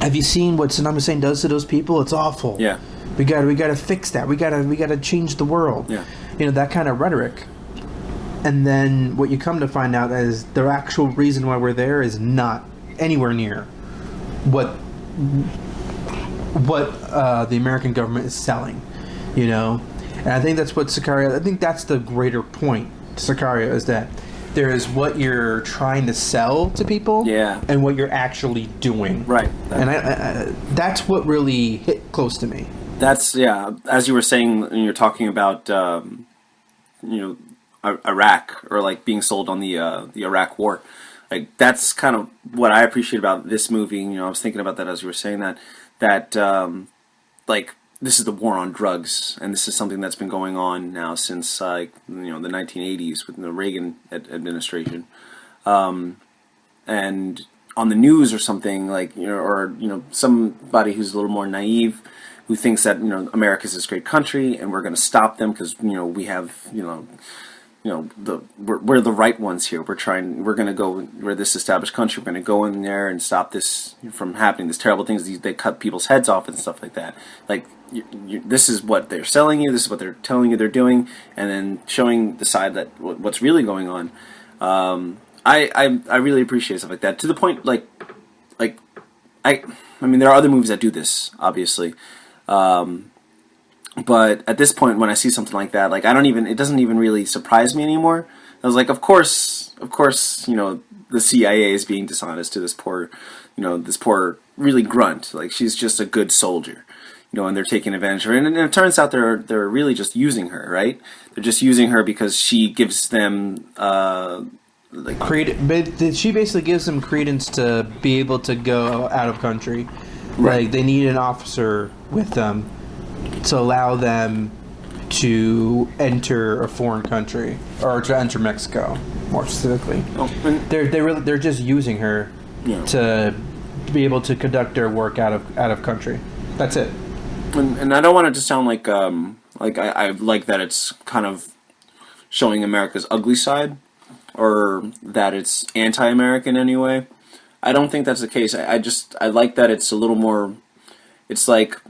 S1: have you seen what Saddam Hussein does to those people? It's awful.
S2: Yeah.
S1: We gotta fix that. We gotta change the world.
S2: Yeah.
S1: You know, that kind of rhetoric. And then what you come to find out is the actual reason why we're there is not anywhere near what the American government is selling. You know, and I think that's what Sicario. I think that's the greater point. Sicario is that there is what you're trying to sell to people, and what you're actually doing.
S2: Right.
S1: And I that's what really hit close to me.
S2: That's as you were saying when you're talking about Iraq, or like being sold on the Iraq war. Like that's kind of what I appreciate about this movie. You know, I was thinking about that as you were saying that like this is the war on drugs, and this is something that's been going on now since the 1980s with the Reagan administration, and on the news or something, like, you know, or, you know, somebody who's a little more naive who thinks that, you know, America's this great country and we're going to stop them because, you know, we have, we're the right ones here. We're going to go, we're this established country. We're going to go in there and stop this from happening. These terrible things. They cut people's heads off and stuff like that. Like, this is what they're selling you. This is what they're telling you they're doing, and then showing the side that what's really going on. I really appreciate stuff like that, to the point I mean there are other movies that do this, obviously, but at this point when I see something like that, like it doesn't even really surprise me anymore. I was like, of course, you know, the CIA is being dishonest to this poor really grunt. Like, she's just a good soldier, you know, and they're taking advantage of her. And it turns out they're really just using her, right? They're just using her because she gives them
S1: but she basically gives them credence to be able to go out of country.
S2: Right.
S1: Like, they need an officer with them to allow them to enter a foreign country, or to enter Mexico, more specifically. They're just using her to be able to conduct their work out of country. That's it.
S2: And I don't want it to sound like I like that it's kind of showing America's ugly side, or that it's anti-American anyway. I don't think that's the case. I like that it's a little more. It's like,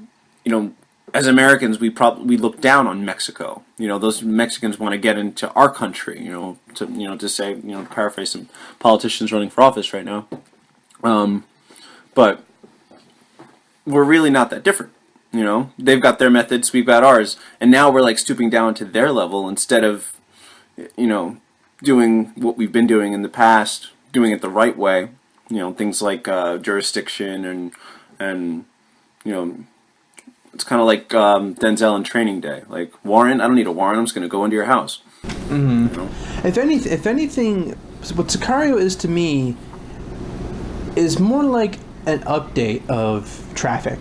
S2: you know, as Americans, we look down on Mexico. You know, those Mexicans want to get into our country. To say, you know, paraphrase some politicians running for office right now. But we're really not that different. You know, they've got their methods, we've got ours, and now we're like stooping down to their level instead of, you know, doing what we've been doing in the past, doing it the right way. You know, things like jurisdiction and you know, it's kind of like Denzel in Training Day. Like, warrant, I don't need a warrant. I'm just going to go into your house.
S1: Mm-hmm. You know? If anything, what Sicario is to me is more like an update of Traffic.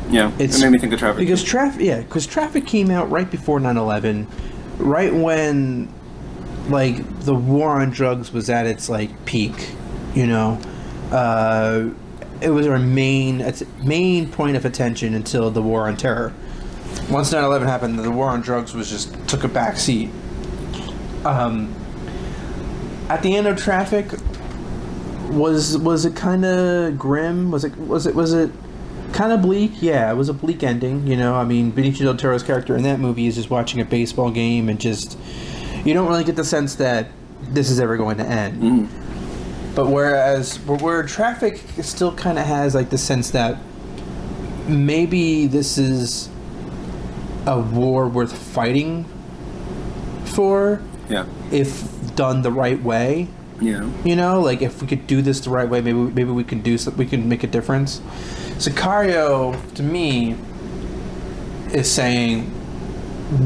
S2: Yeah, it made me think of Traffic.
S1: Because Traffic came out right before 9/11, right when, like, the war on drugs was at its, like, peak, you know. It was our main point of attention until the war on terror. Once 9/11 happened, the war on drugs took a back seat. At the end of Traffic, was it kind of grim? Was it kind of bleak? Yeah, it was a bleak ending. You know, I mean, Benicio del Toro's character in that movie is just watching a baseball game, and just, you don't really get the sense that this is ever going to end. Mm. But where Traffic still kind of has, like, the sense that maybe this is a war worth fighting for, if done the right way.
S2: Yeah.
S1: You know, like if we could do this the right way, maybe we can we can make a difference. Sicario, to me, is saying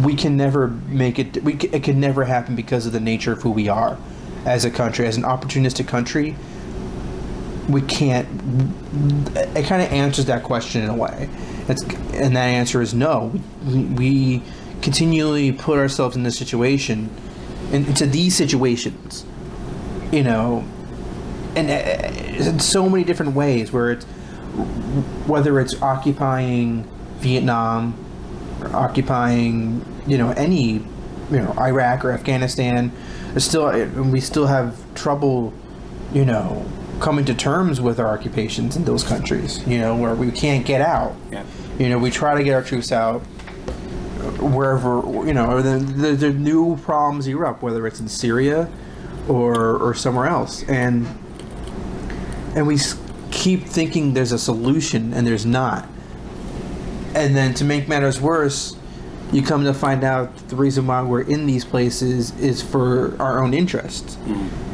S1: we can never make it. It can never happen because of the nature of who we are as a country, as an opportunistic country. We can't. It kind of answers that question in a way, and that answer is no. We continually put ourselves in this situation, into these situations, you know, and in so many different ways. Whether it's occupying Vietnam, or occupying, you know, any, you know, Iraq or Afghanistan, we still have trouble, you know, coming to terms with our occupations in those countries, you know, where we can't get out.
S2: Yeah.
S1: You know, we try to get our troops out wherever, you know, or the new problems erupt, whether it's in Syria or somewhere else. And we keep thinking there's a solution, and there's not. And then to make matters worse, you come to find out the reason why we're in these places is for our own interests.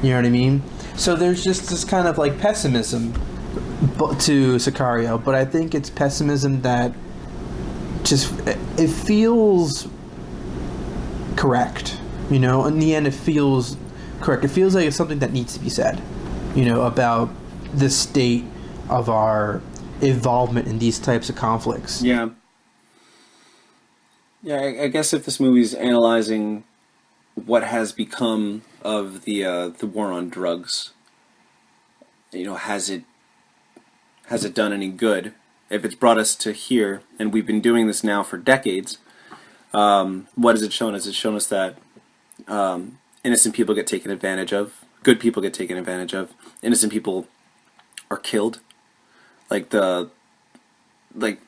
S1: You know what I mean? So there's just this kind of like pessimism to Sicario, but I think it's pessimism that just, it feels correct. You know, in the end, it feels correct. It feels like it's something that needs to be said, you know, about the state of our involvement in these types of conflicts.
S2: Yeah. Yeah, I guess if this movie's analyzing what has become of the war on drugs, you know, has it done any good? If it's brought us to here, and we've been doing this now for decades, what has it shown us? It's shown us that innocent people get taken advantage of, good people get taken advantage of, innocent people are killed. Like that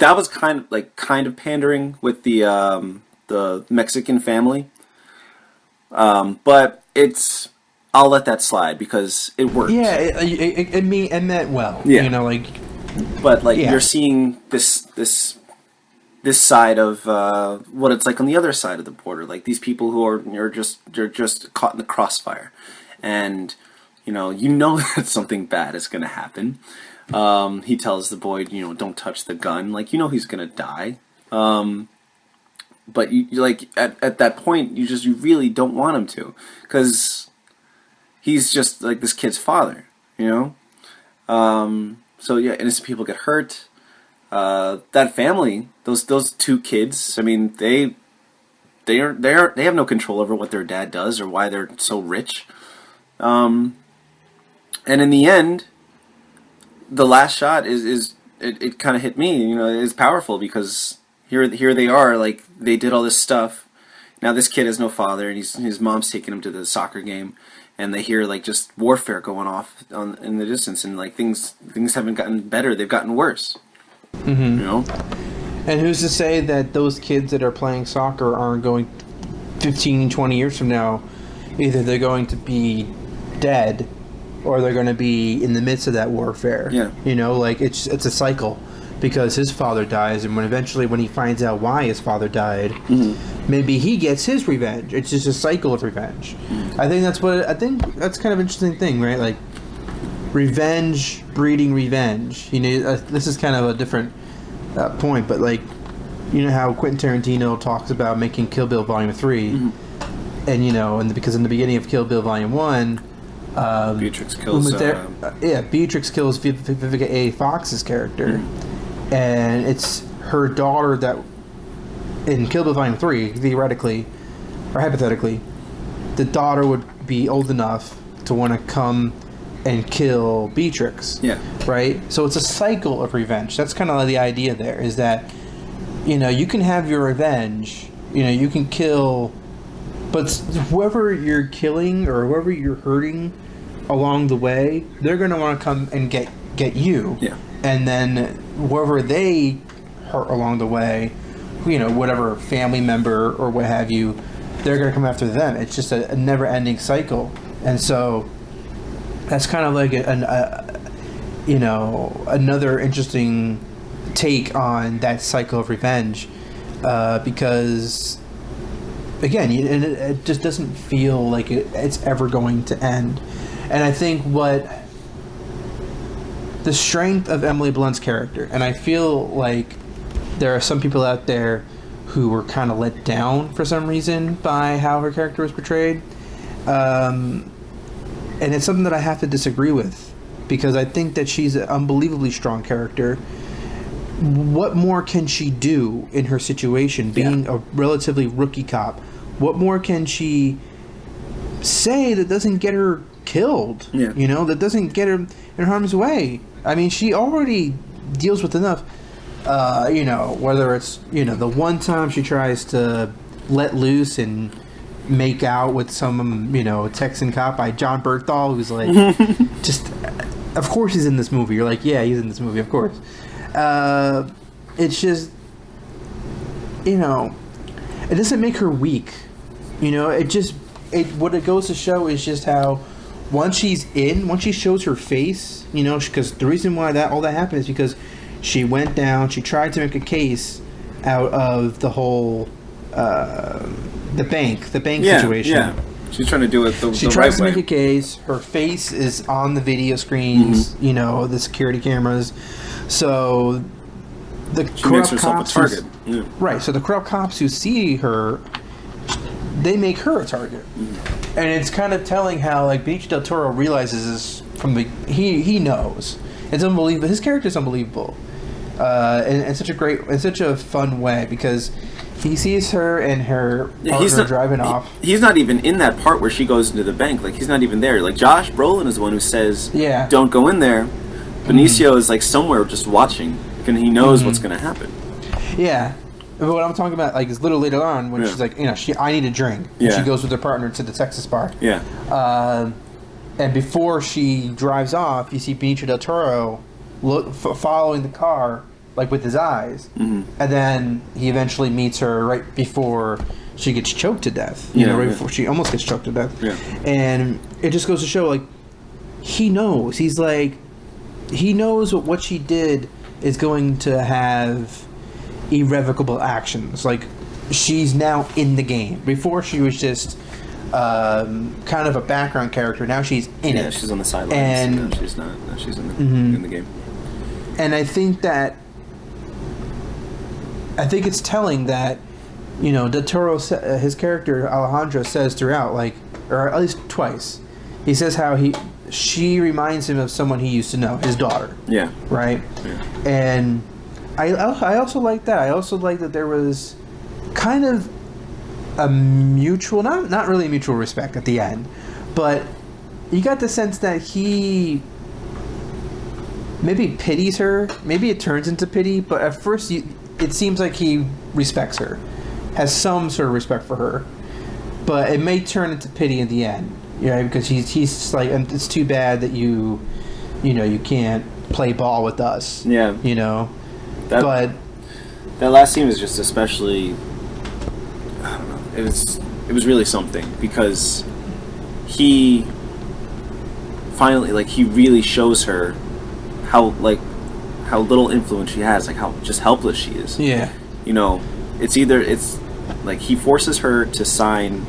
S2: was kind of pandering with the Mexican family. But I'll let that slide because it worked.
S1: Yeah, it meant well.
S2: Yeah.
S1: You know, like.
S2: But
S1: yeah.
S2: You're seeing this side of what it's like on the other side of the border. Like these people who are just caught in the crossfire, and you know that something bad is going to happen. He tells the boy, you know, don't touch the gun. Like, you know, he's going to die. But you like at that point, you really don't want him to, because he's just like this kid's father, you know? So yeah, innocent people get hurt. That family, those two kids, I mean, they have no control over what their dad does or why they're so rich. And in the end, the last shot it kind of hit me, you know, it's powerful because here they are, like, they did all this stuff. Now this kid has no father, and his mom's taking him to the soccer game, and they hear like just warfare going off in the distance, and like things haven't gotten better, they've gotten worse. You know?
S1: And who's to say that those kids that are playing soccer aren't going 15, 20 years from now, either they're going to be dead or they're going to be in the midst of that warfare.
S2: Yeah.
S1: You know, like it's a cycle, because his father dies, and when he finds out why his father died, maybe he gets his revenge. It's just a cycle of revenge. I think that's kind of an interesting thing, right? Like revenge breeding revenge. You know, this is kind of a different point, but like, you know how Quentin Tarantino talks about making Kill Bill Volume 3, and you know, because in the beginning of Kill Bill Volume 1,
S2: Beatrix kills
S1: Beatrix kills Vivica A. Fox's character, and it's her daughter that in Kill Bill Volume 3, theoretically or hypothetically, the daughter would be old enough to want to come and kill Beatrix.
S2: Yeah.
S1: Right? So it's a cycle of revenge. That's kind of like the idea there, is that, you know, you can have your revenge, you know, you can kill, but whoever you're killing or whoever you're hurting along the way, they're going to want to come and get you.
S2: Yeah.
S1: And then whoever they hurt along the way, you know, whatever family member or what have you, they're going to come after them. It's just a never-ending cycle. And so that's kind of like you know, another interesting take on that cycle of revenge, because again, it just doesn't feel like it's ever going to end. And I think what the strength of Emily Blunt's character, and I feel like there are some people out there who were kind of let down for some reason by how her character was portrayed. And it's something that I have to disagree with, because I think that she's an unbelievably strong character. What more can she do in her situation, being a relatively rookie cop? What more can she say that doesn't get her killed?
S2: Yeah.
S1: You know, that doesn't get her in harm's way. I mean, she already deals with enough. You know, whether it's, you know, the one time she tries to let loose and make out with some, you know, Texan cop by John Berthal, who's like, just, of course he's in this movie. You're like, yeah, he's in this movie, of course. It's just, you know, it doesn't make her weak. You know, what it goes to show is just how once she shows her face, you know, because the reason why all that happened is because she went down, she tried to make a case out of the whole, the bank situation. Yeah.
S2: She's trying to do it
S1: she tries to make a case. Her face is on the video screens, you know, the security cameras. So the corrupt cops, right? So the corrupt cops who see her, they make her a target, and it's kind of telling how like Benicio del Toro realizes this from the he knows. It's unbelievable. His character is unbelievable, in such a fun way, because he sees her and her partner driving off.
S2: He's not even in that part where she goes into the bank. Like, he's not even there. Like, Josh Brolin is the one who says, don't go in there. Benicio is like somewhere just watching, and he knows what's going to happen.
S1: Yeah. But what I'm talking about, like, is a little later on when she's like, you know, I need a drink. And she goes with her partner to the Texas bar.
S2: Yeah.
S1: And before she drives off, you see Benicio del Toro following the car, like, with his eyes. And then he eventually meets her right before she gets choked to death. You know, right before she almost gets choked to death. Yeah. And it just goes to show, like, he knows. He's like, he knows what she did is going to have irrevocable actions. Like, she's now in the game. Before she was just kind of a background character. Now she's in it.
S2: Yeah, she's on the sidelines. And no, she's not. No, she's in the game.
S1: And I think it's telling that, you know, Del Toro, his character Alejandro says throughout, like, or at least twice, he says how she reminds him of someone he used to know, his daughter. Yeah. Right? Yeah. And I also like that. I also like that there was kind of a mutual, not really mutual respect at the end, but you got the sense that he maybe pities her. Maybe it turns into pity, but at first it seems like he respects her, has some sort of respect for her, but it may turn into pity in the end. Yeah, because he's like, it's too bad that you can't play ball with us. Yeah, you know. But
S2: that last scene was just especially, I don't know. It was really something, because he finally, like, he really shows her how little influence she has, like how just helpless she is. Yeah. You know, it's like he forces her to sign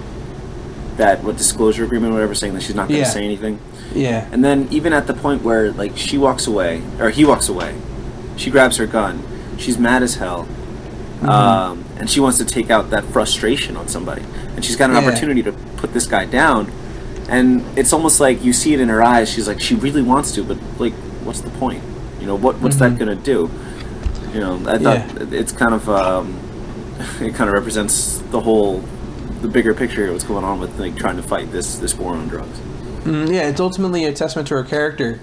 S2: that disclosure agreement or whatever, saying that she's not going to say anything. Yeah. And then even at the point where, like, he walks away, she grabs her gun. She's mad as hell. And she wants to take out that frustration on somebody. And she's got an opportunity to put this guy down. And it's almost like you see it in her eyes. She's like, she really wants to, but, like, what's the point? You know, what's that going to do? You know, I thought it's kind of, it kind of represents the bigger picture of what's going on with, like, trying to fight this war on drugs.
S1: Yeah, it's ultimately a testament to her character,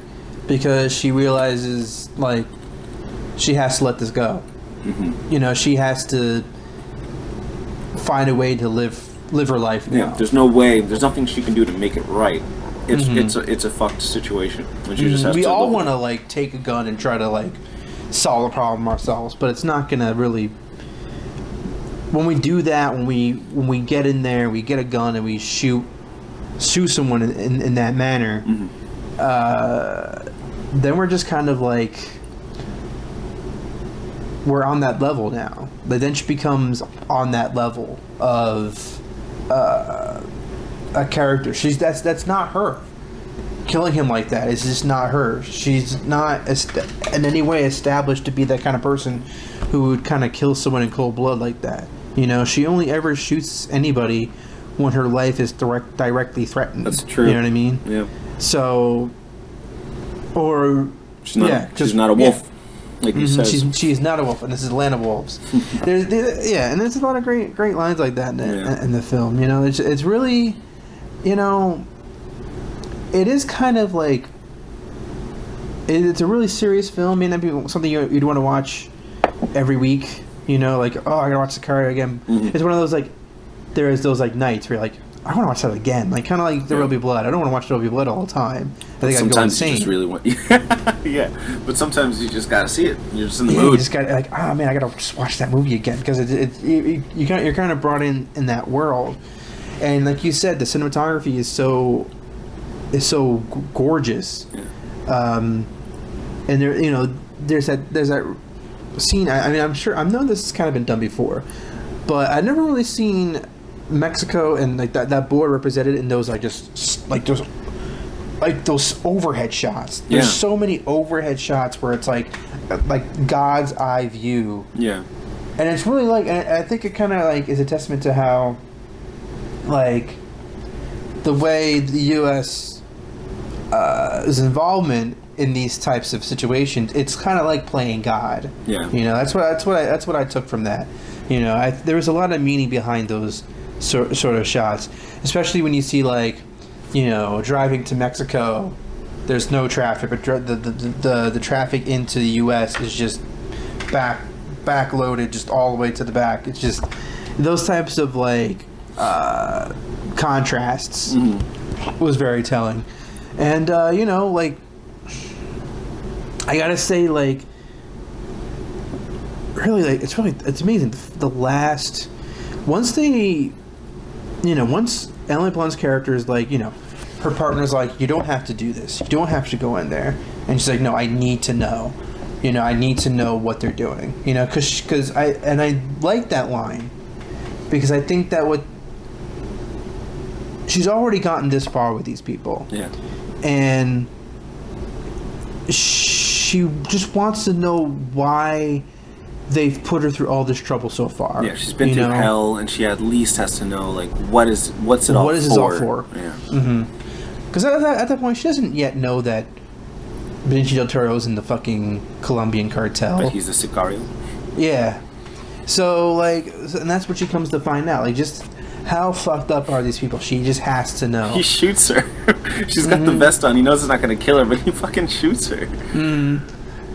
S1: because she realizes, like, she has to let this go. You know, she has to find a way to live her life now.
S2: Yeah, there's nothing she can do to make it right. It's a fucked situation. When she just has
S1: we all want to, like, take a gun and try to, like, solve a problem ourselves, but it's not gonna really. When we do that, when we get in there, we get a gun and we shoot someone in that manner, then we're just kind of like, we're on that level now. But then she becomes on that level of a character. That's not her. killing him like that is just not her. She's not in any way established to be that kind of person who would kind of kill someone in cold blood like that. You know, she only ever shoots anybody when her life is directly threatened.
S2: That's true.
S1: You know what I mean?
S2: Yeah.
S1: So, or
S2: she's not a wolf. Like you said,
S1: she's not a wolf, and this is Land of Wolves. And there's a lot of great lines like that in the film. You know, it's really, you know, it is kind of like it's a really serious film. May not be something you'd want to watch every week. You know, like, oh, I gotta watch Sicario again. It's one of those like there's those like nights where you're like, I want to watch that again. Like, kind of like There Will Be Blood. I don't want to watch There Will Be Blood all the time. I think I'd go insane.
S2: You just really want... yeah, but sometimes you just got to see it. You're just in the mood.
S1: You just got to, like, man, I got to just watch that movie again. Because you're kind of brought in that world. And like you said, the cinematography is so gorgeous. Yeah. And there, you know, there's that scene. I mean, I know this has kind of been done before, but I've never really seen Mexico and like that border represented in those those overhead shots. There's so many overhead shots where it's like God's eye view. Yeah. And it's really like, and I think it kind of like is a testament to how like the way the U.S. Is involvement in these types of situations. It's kind of like playing God. Yeah. You know, that's what I took from that. You know, there was a lot of meaning behind those sort of shots, especially when you see like, you know, driving to Mexico, there's no traffic, but the traffic into the U.S. is just backloaded just all the way to the back. It's just those types of like contrasts was very telling, and you know, like I gotta say, like really, like it's amazing. The last once Emily Blunt's character is like, you know, her partner's like, you don't have to do this. You don't have to go in there. And she's like, no, I need to know. You know, I need to know what they're doing. You know, because I like that line because I think that she's already gotten this far with these people. Yeah. And she just wants to know why they've put her through all this trouble so far.
S2: Yeah, she's been through hell, and she at least has to know, like, what's it all for? What is this all for? Yeah.
S1: Because at that point, she doesn't yet know that Benicio del Toro's in the fucking Colombian cartel.
S2: But he's a Sicario.
S1: Yeah. So, like, and that's what she comes to find out. Like, just how fucked up are these people? She just has to know.
S2: He shoots her. She's got the vest on. He knows it's not going to kill her, but he fucking shoots her.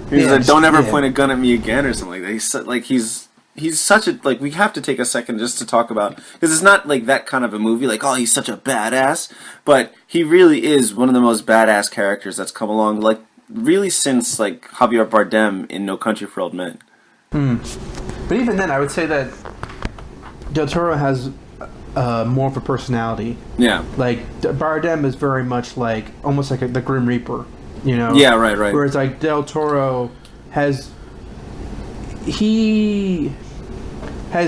S2: He's like, don't ever point a gun at me again, or something like that. He's such a, like, we have to take a second just to talk about, because it's not like that kind of a movie, like, oh, he's such a badass, but he really is one of the most badass characters that's come along, like, really since, like, Javier Bardem in No Country for Old Men.
S1: But even then, I would say that Del Toro has more of a personality. Yeah. Like, Bardem is very much like, almost like the Grim Reaper. You know?
S2: Yeah, right.
S1: Whereas, like, Del Toro has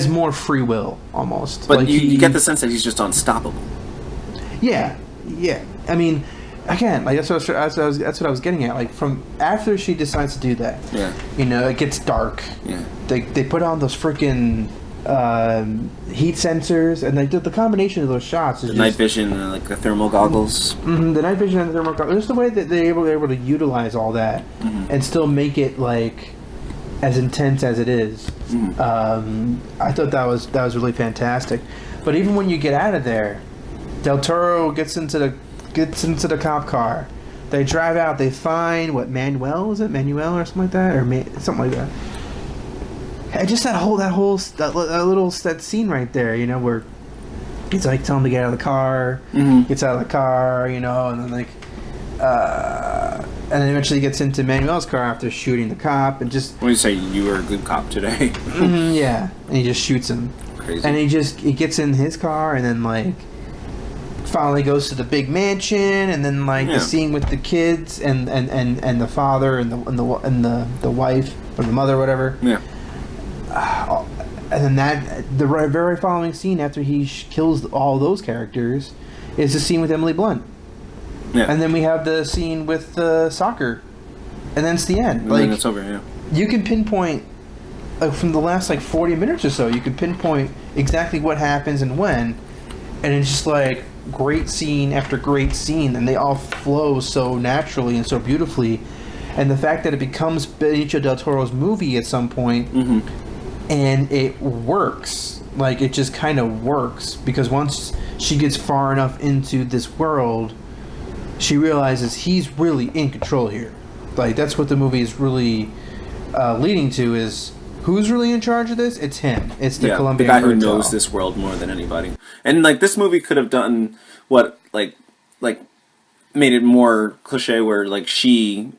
S1: more free will, almost.
S2: But
S1: like
S2: you get the sense that he's just unstoppable.
S1: Yeah. I mean, again, like that's what I was getting at. Like, from after she decides to do that, you know, it gets dark. Yeah. They put on those freaking heat sensors, and like the combination of those shots is
S2: the night vision, like the thermal goggles.
S1: The night vision and the thermal goggles. Just the way that they're able to utilize all that and still make it like as intense as it is. I thought that was really fantastic. But even when you get out of there, Del Toro gets into the cop car. They drive out. They find Manuel or something like that, or something like that. And just that scene right there, you know, where he's like telling him to get out of the car, gets out of the car, you know, and then like, and then eventually gets into Manuel's car after shooting the cop, and just.
S2: What do you say? You were a good cop today.
S1: Yeah, and he just shoots him. Crazy. And he gets in his car, and then like, finally goes to the big mansion, and then like the scene with the kids and the father and the wife or the mother or whatever. Yeah. And then the very following scene after he kills all those characters is the scene with Emily Blunt.
S2: Yeah.
S1: And then we have the scene with the soccer. And then it's the end.
S2: And
S1: like,
S2: then it's over, yeah.
S1: You can pinpoint, from the last, 40 minutes or so, you can pinpoint exactly what happens and when. And it's just, great scene after great scene. And they all flow so naturally and so beautifully. And the fact that it becomes Benicio del Toro's movie at some point, and it works. It just kind of works. Because once she gets far enough into this world, she realizes he's really in control here. That's what the movie is really leading to, is who's really in charge of this? It's him. It's the Colombian
S2: the guy who
S1: cartel.
S2: knows this world more than anybody. And, this movie could have done what, made it more cliche where, she,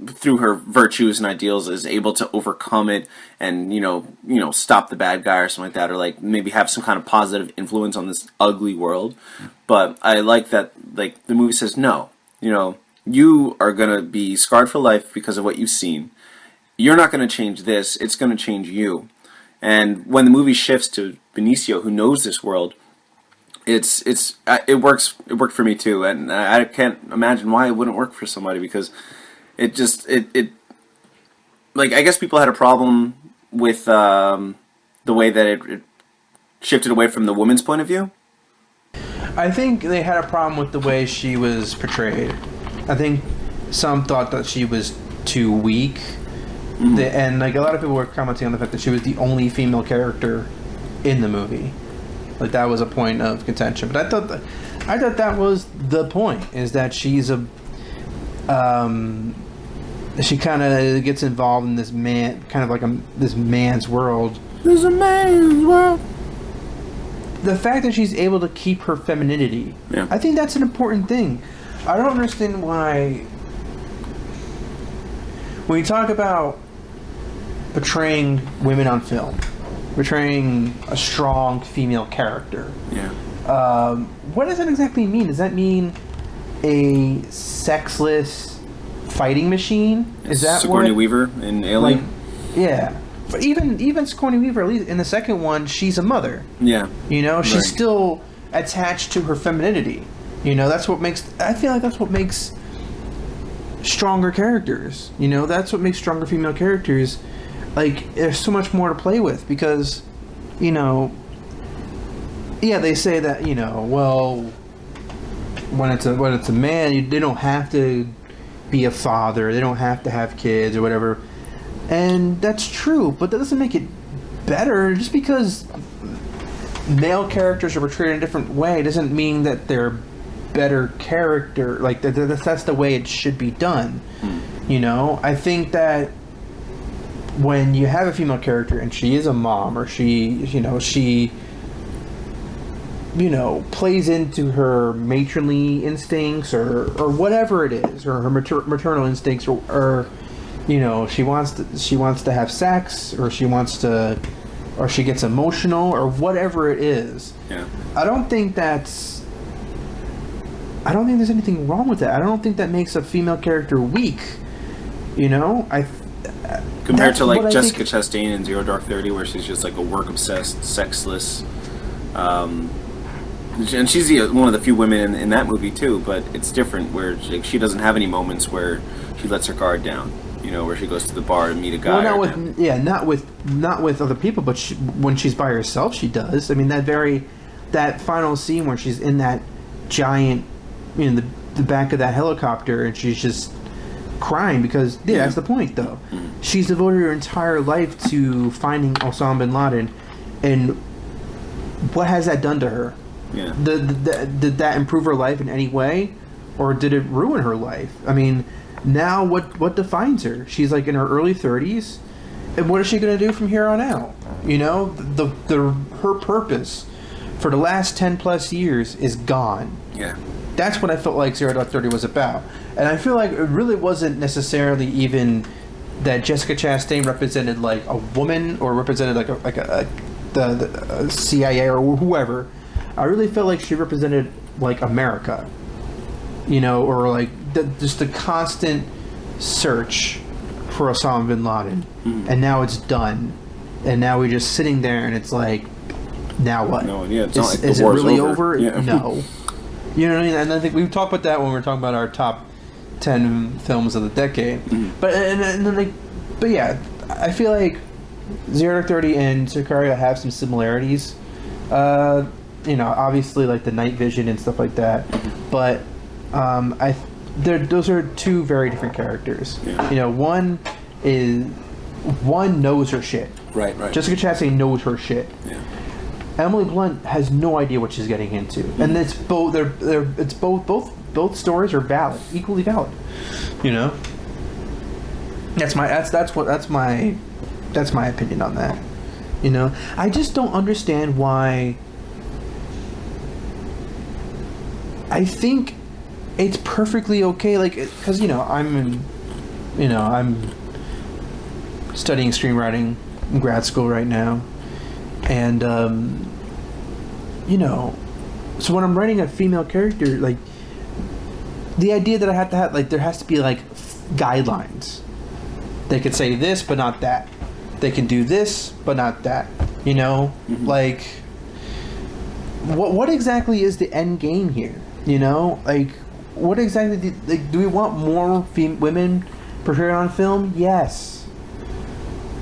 S2: through her virtues and ideals, is able to overcome it and, stop the bad guy or something like that, or, maybe have some kind of positive influence on this ugly world. But I like that, the movie says, no, you are going to be scarred for life because of what you've seen. You're not going to change this. It's going to change you. And when the movie shifts to Benicio, who knows this world, it works. It worked for me too, and I can't imagine why it wouldn't work for somebody, because it I guess people had a problem with the way that it shifted away from the woman's point of view.
S1: I think they had a problem with the way she was portrayed. I think some thought that she was too weak. And a lot of people were commenting on the fact that she was the only female character in the movie. That was a point of contention. But I thought that was the point, is that she's she kind of gets involved in this this man's world.
S2: There's a man's world.
S1: The fact that she's able to keep her femininity, I think that's an important thing. I don't understand why, when you talk about portraying women on film, portraying a strong female character, what does that exactly mean? Does that mean a sexless fighting machine? Is that
S2: Sigourney Weaver in Alien?
S1: But even Sigourney Weaver, at least in the second one, she's a mother. Yeah. She's still attached to her femininity. That's what makes... I feel like that's what makes stronger characters. That's what makes stronger female characters. There's so much more to play with, because, they say that, well, when it's a man, they don't have to be a father, they don't have to have kids or whatever. And that's true, but that doesn't make it better. Just because male characters are portrayed in a different way doesn't mean that they're better character. That's the way it should be done. I think that when you have a female character and she is a mom, or she plays into her matronly instincts, or whatever it is, or her maternal instincts, or she wants to have sex, or she gets emotional, or whatever it is. I don't think there's anything wrong with that. I don't think that makes a female character weak.
S2: Compared to Jessica Chastain in Zero Dark 30, where she's just a work-obsessed, sexless, and she's one of the few women in that movie too. But it's different, where she doesn't have any moments where she lets her guard down. Where she goes to the bar to meet a guy.
S1: Well, not with other people, but when she's by herself, she does. I mean, that final scene where she's in that giant, the back of that helicopter, and she's just crying because that's the point, though. She's devoted her entire life to finding Osama bin Laden, and what has that done to her? Did that improve her life in any way, or did it ruin her life? I mean, now what defines her? She's in her early 30s, and what is she going to do from here on out? Her purpose for the last 10 plus years is gone. That's what I felt like Zero Dark 30 was about. And I feel like it really wasn't necessarily even that Jessica Chastain represented a woman, or represented the CIA or whoever. I really felt like she represented America, or just the constant search for Osama bin Laden. And now it's done, and now we're just sitting there, and it's now what?
S2: No, it's
S1: is it really over? No. You know what I mean? And I think we've talked about that when we were talking about our top 10 films of the decade.
S2: Mm-hmm.
S1: But but yeah, I feel like 0 to 30 and Sicario have some similarities. Obviously like the night vision and stuff like that. But those are two very different characters.
S2: Yeah.
S1: One knows her shit.
S2: Right.
S1: Jessica Chastain knows her shit.
S2: Yeah.
S1: Emily Blunt has no idea what she's getting into, and it's both. Both stories are valid, equally valid. That's my opinion on that. I just don't understand why. I think it's perfectly okay, like, because I'm studying screenwriting in grad school right now, and so when I'm writing a female character, like, the idea that I have to have, like, there has to be like guidelines. They could say this but not that. They can do this but not that.
S2: Mm-hmm.
S1: Like, what exactly is the end game here? Like, what exactly do we want more women portrayed on film? Yes.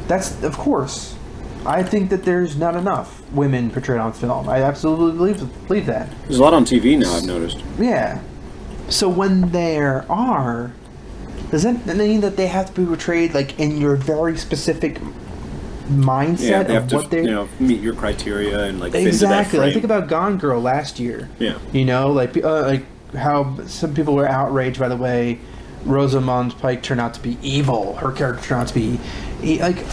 S1: That's, of course. I think that there's not enough women portrayed on film. I absolutely believe that.
S2: There's a lot on TV now, I've noticed.
S1: Yeah. So when there are, does that mean that they have to be portrayed like in your very specific mindset?
S2: Yeah, they have
S1: of what
S2: to meet your criteria and like fit into that
S1: exactly.
S2: frame.
S1: I think about Gone Girl last year.
S2: Yeah.
S1: Like how some people were outraged by the way Rosamund Pike turned out to be evil. Her character turned out to be like.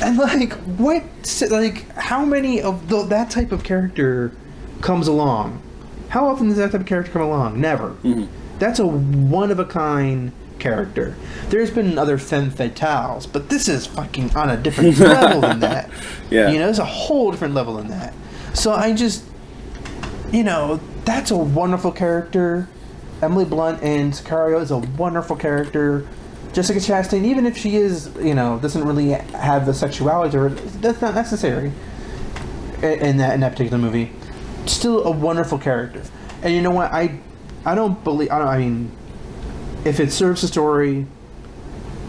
S1: And like, what? Like, how many of that type of character comes along? How often does that type of character come along? Never.
S2: Mm-hmm.
S1: That's a one-of-a-kind character. There's been other femme fatales, but this is fucking on a different level than that.
S2: Yeah.
S1: There's a whole different level than that. So I just, that's a wonderful character. Emily Blunt in Sicario is a wonderful character. Jessica Chastain, even if she is, doesn't really have the sexuality to her, that's not necessary in that particular movie. Still a wonderful character. And you know what? I mean, if it serves the story,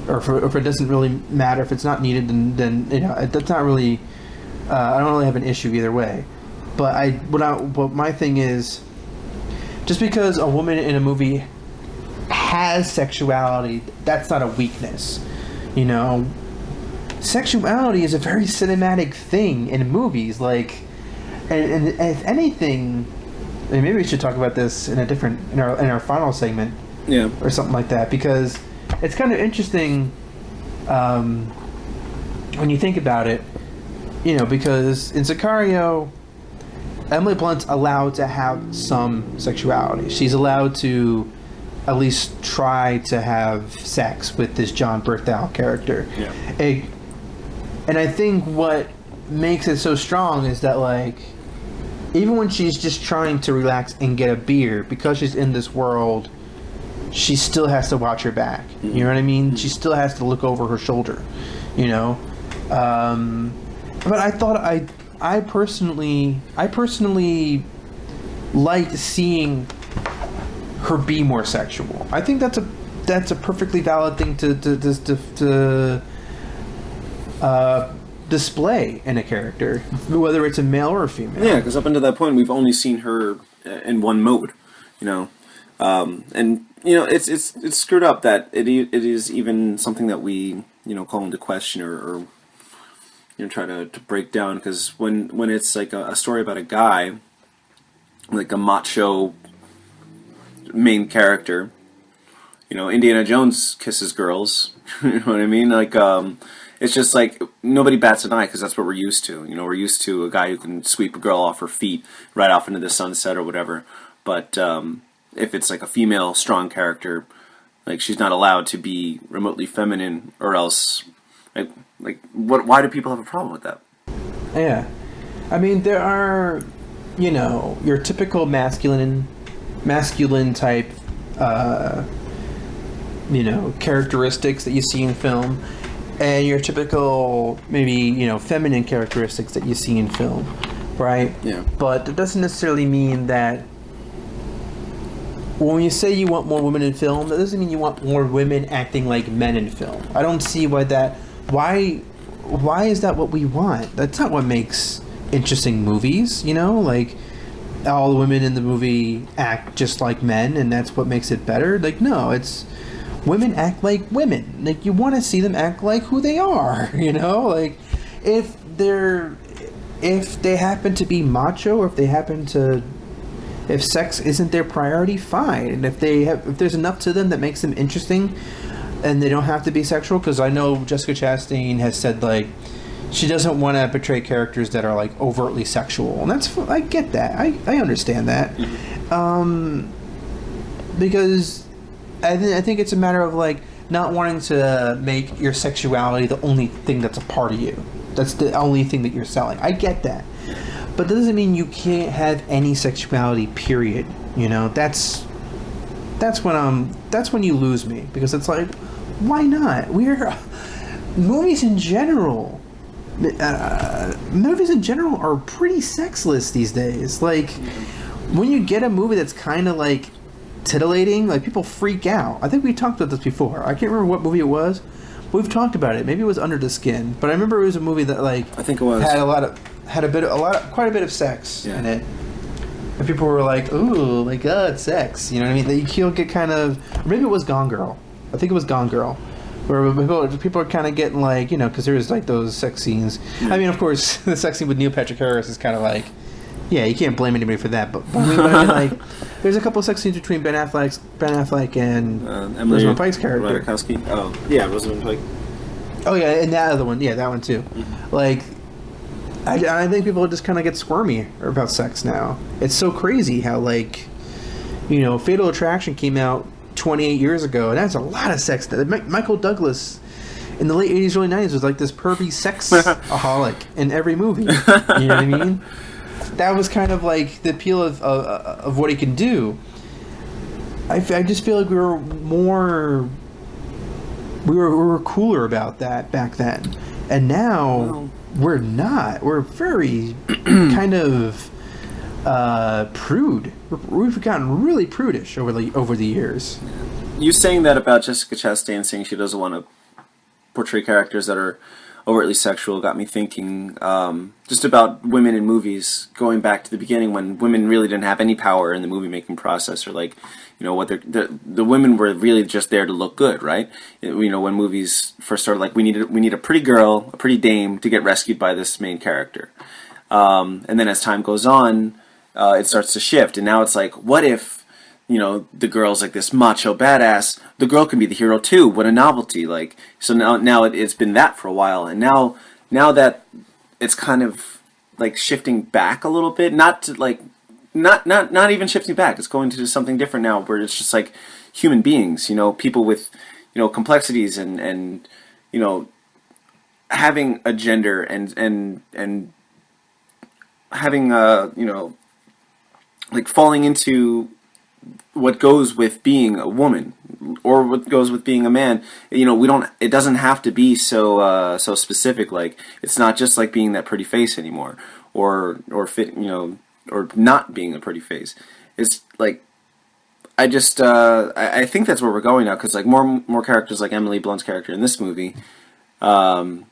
S1: or if it doesn't really matter, if it's not needed, then that's not really. I don't really have an issue either way. But what my thing is, just because a woman in a movie has sexuality, that's not a weakness. Sexuality is a very cinematic thing in movies. Like, and if anything, maybe we should talk about this in our final segment, or something like that, because it's kind of interesting when you think about it. Because in Sicario, Emily Blunt's allowed to have some sexuality. She's allowed to at least try to have sex with this John Berthal character.
S2: Yeah.
S1: And I think what makes it so strong is that, like, even when she's just trying to relax and get a beer, because she's in this world, she still has to watch her back. Mm-hmm. You know what I mean? Mm-hmm. She still has to look over her shoulder. But I thought I personally liked seeing her be more sexual. I think that's a perfectly valid thing to display in a character, whether it's a male or a female.
S2: Yeah, because up until that point, we've only seen her in one mode, and it's screwed up that it is even something that we call into question or try to break down, because when it's like a story about a guy, like a macho main character, Indiana Jones kisses girls, you know what I mean? Like, it's just like nobody bats an eye because that's what we're used to. We're used to a guy who can sweep a girl off her feet right off into the sunset or whatever. But if it's like a female strong character, like, she's not allowed to be remotely feminine, or else, why do people have a problem with that?
S1: Yeah, I mean, there are, your typical masculine type, characteristics that you see in film, and your typical maybe feminine characteristics that you see in film, right?
S2: Yeah.
S1: But it doesn't necessarily mean that Well, when you say you want more women in film, that doesn't mean you want more women acting like men in film. I don't see why that. Why is that what we want? That's not what makes interesting movies. You know, like all the women in the movie act just like men, and that's what makes it better. Like, no, it's women act like women. Like, you want to see them act like who they are. You know, like if they happen to be macho, or if sex isn't their priority, fine. And if there's enough to them that makes them interesting, and they don't have to be sexual, because I know Jessica Chastain has said, like, she doesn't want to portray characters that are, like, overtly sexual. And I get that. I understand that. Because I think it's a matter of, like, not wanting to make your sexuality the only thing that's a part of you. That's the only thing that you're selling. I get that. But that doesn't mean you can't have any sexuality, period. You know, that's when you lose me, because it's like, why not? Movies in general are pretty sexless these days. Like, when you get a movie that's kind of like titillating, like, people freak out. I think we talked about this before. I can't remember what movie it was. We've talked about it. Maybe it was Under the Skin, but I remember it was a movie that, like,
S2: I think it was
S1: quite a bit of sex in it, and people were like, "Ooh, my God, sex!" You know what I mean? That you get kind of. Or maybe it was Gone Girl. I think it was Gone Girl, where people are kind of getting, like, you know, because there's, like, those sex scenes. I mean, of course, the sex scene with Neil Patrick Harris is kind of like, yeah, you can't blame anybody for that. But I mean, like, there's a couple of sex scenes between Ben Affleck and Rosamund Pike's character.
S2: Ratajkowski. Oh, yeah, Rosamund Pike.
S1: Oh yeah, and that other one, yeah, that one too. Mm-hmm. Like, I think people just kind of get squirmy about sex now. It's so crazy how, like, you know, Fatal Attraction came out 28 years ago, and that's a lot of sex. Michael Douglas in the late 80s, early 90s was like this pervy sex-aholic in every movie. You know what I mean? That was kind of like the appeal of what he can do. I just feel like we were cooler about that back then, and now we're not. We're very kind of prude. We've gotten really prudish over the years.
S2: You saying that about Jessica Chastain, saying she doesn't want to portray characters that are overtly sexual, got me thinking just about women in movies, going back to the beginning when women really didn't have any power in the movie making process, or, like, you know, what the women were really just there to look good, right? You know, when movies first started, like, we need a pretty girl, a pretty dame to get rescued by this main character, and then as time goes on, it starts to shift, and now it's like, what if, you know, the girl's like this macho badass, the girl can be the hero too? What a novelty! Like, so now it's been that for a while, and now that it's kind of like shifting back a little bit, not even shifting back, it's going to something different now, where it's just like human beings, you know, people with, you know, complexities and you know, having a gender and having you know, like, falling into what goes with being a woman, or what goes with being a man. You know, it doesn't have to be so specific. Like, it's not just like being that pretty face anymore, or fit, you know, or not being a pretty face. It's like, I think that's where we're going now, because, like, more characters like Emily Blunt's character in this movie. Again,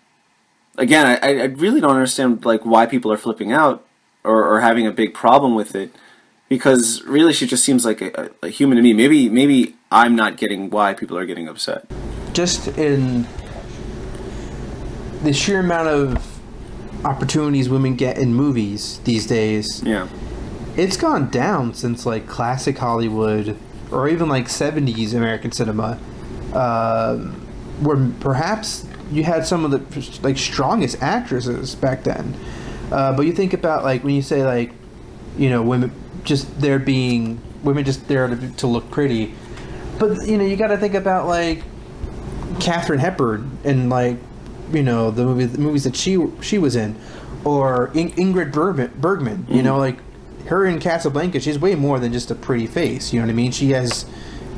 S2: I really don't understand, like, why people are flipping out or having a big problem with it. Because really, she just seems like a human to me. Maybe I'm not getting why people are getting upset.
S1: Just in the sheer amount of opportunities women get in movies these days,
S2: yeah,
S1: it's gone down since, like, classic Hollywood, or even, like, 70s American cinema, where perhaps you had some of the, like, strongest actresses back then. But you think about, like, when you say, like, you know, women just there to look pretty, but, you know, you got to think about, like, Katharine Hepburn and, like, you know, the movies that she was in, or Ingrid Bergman. You know, like, her in Casablanca, she's way more than just a pretty face. You know what I mean? She has,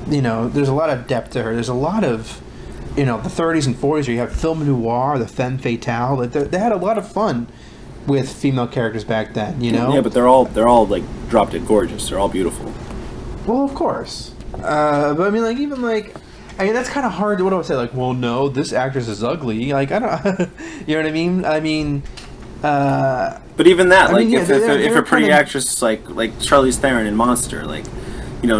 S1: you know, there's a lot of depth to her. There's a lot of, you know, the 30s and 40s where you have film noir, the femme fatale. Like, they had a lot of fun with female characters back then, you know?
S2: Yeah, but they're all like drop dead gorgeous. They're all beautiful.
S1: Well, of course. But I mean, like, even like, I mean, that's kind of hard. What do I say? Like, well, no, this actress is ugly. Like, I don't, you know what I mean? I mean,
S2: But even that,
S1: I
S2: like,
S1: mean, yeah,
S2: if a
S1: they're
S2: pretty
S1: kind of.
S2: actress like Charlize Theron in Monster, like,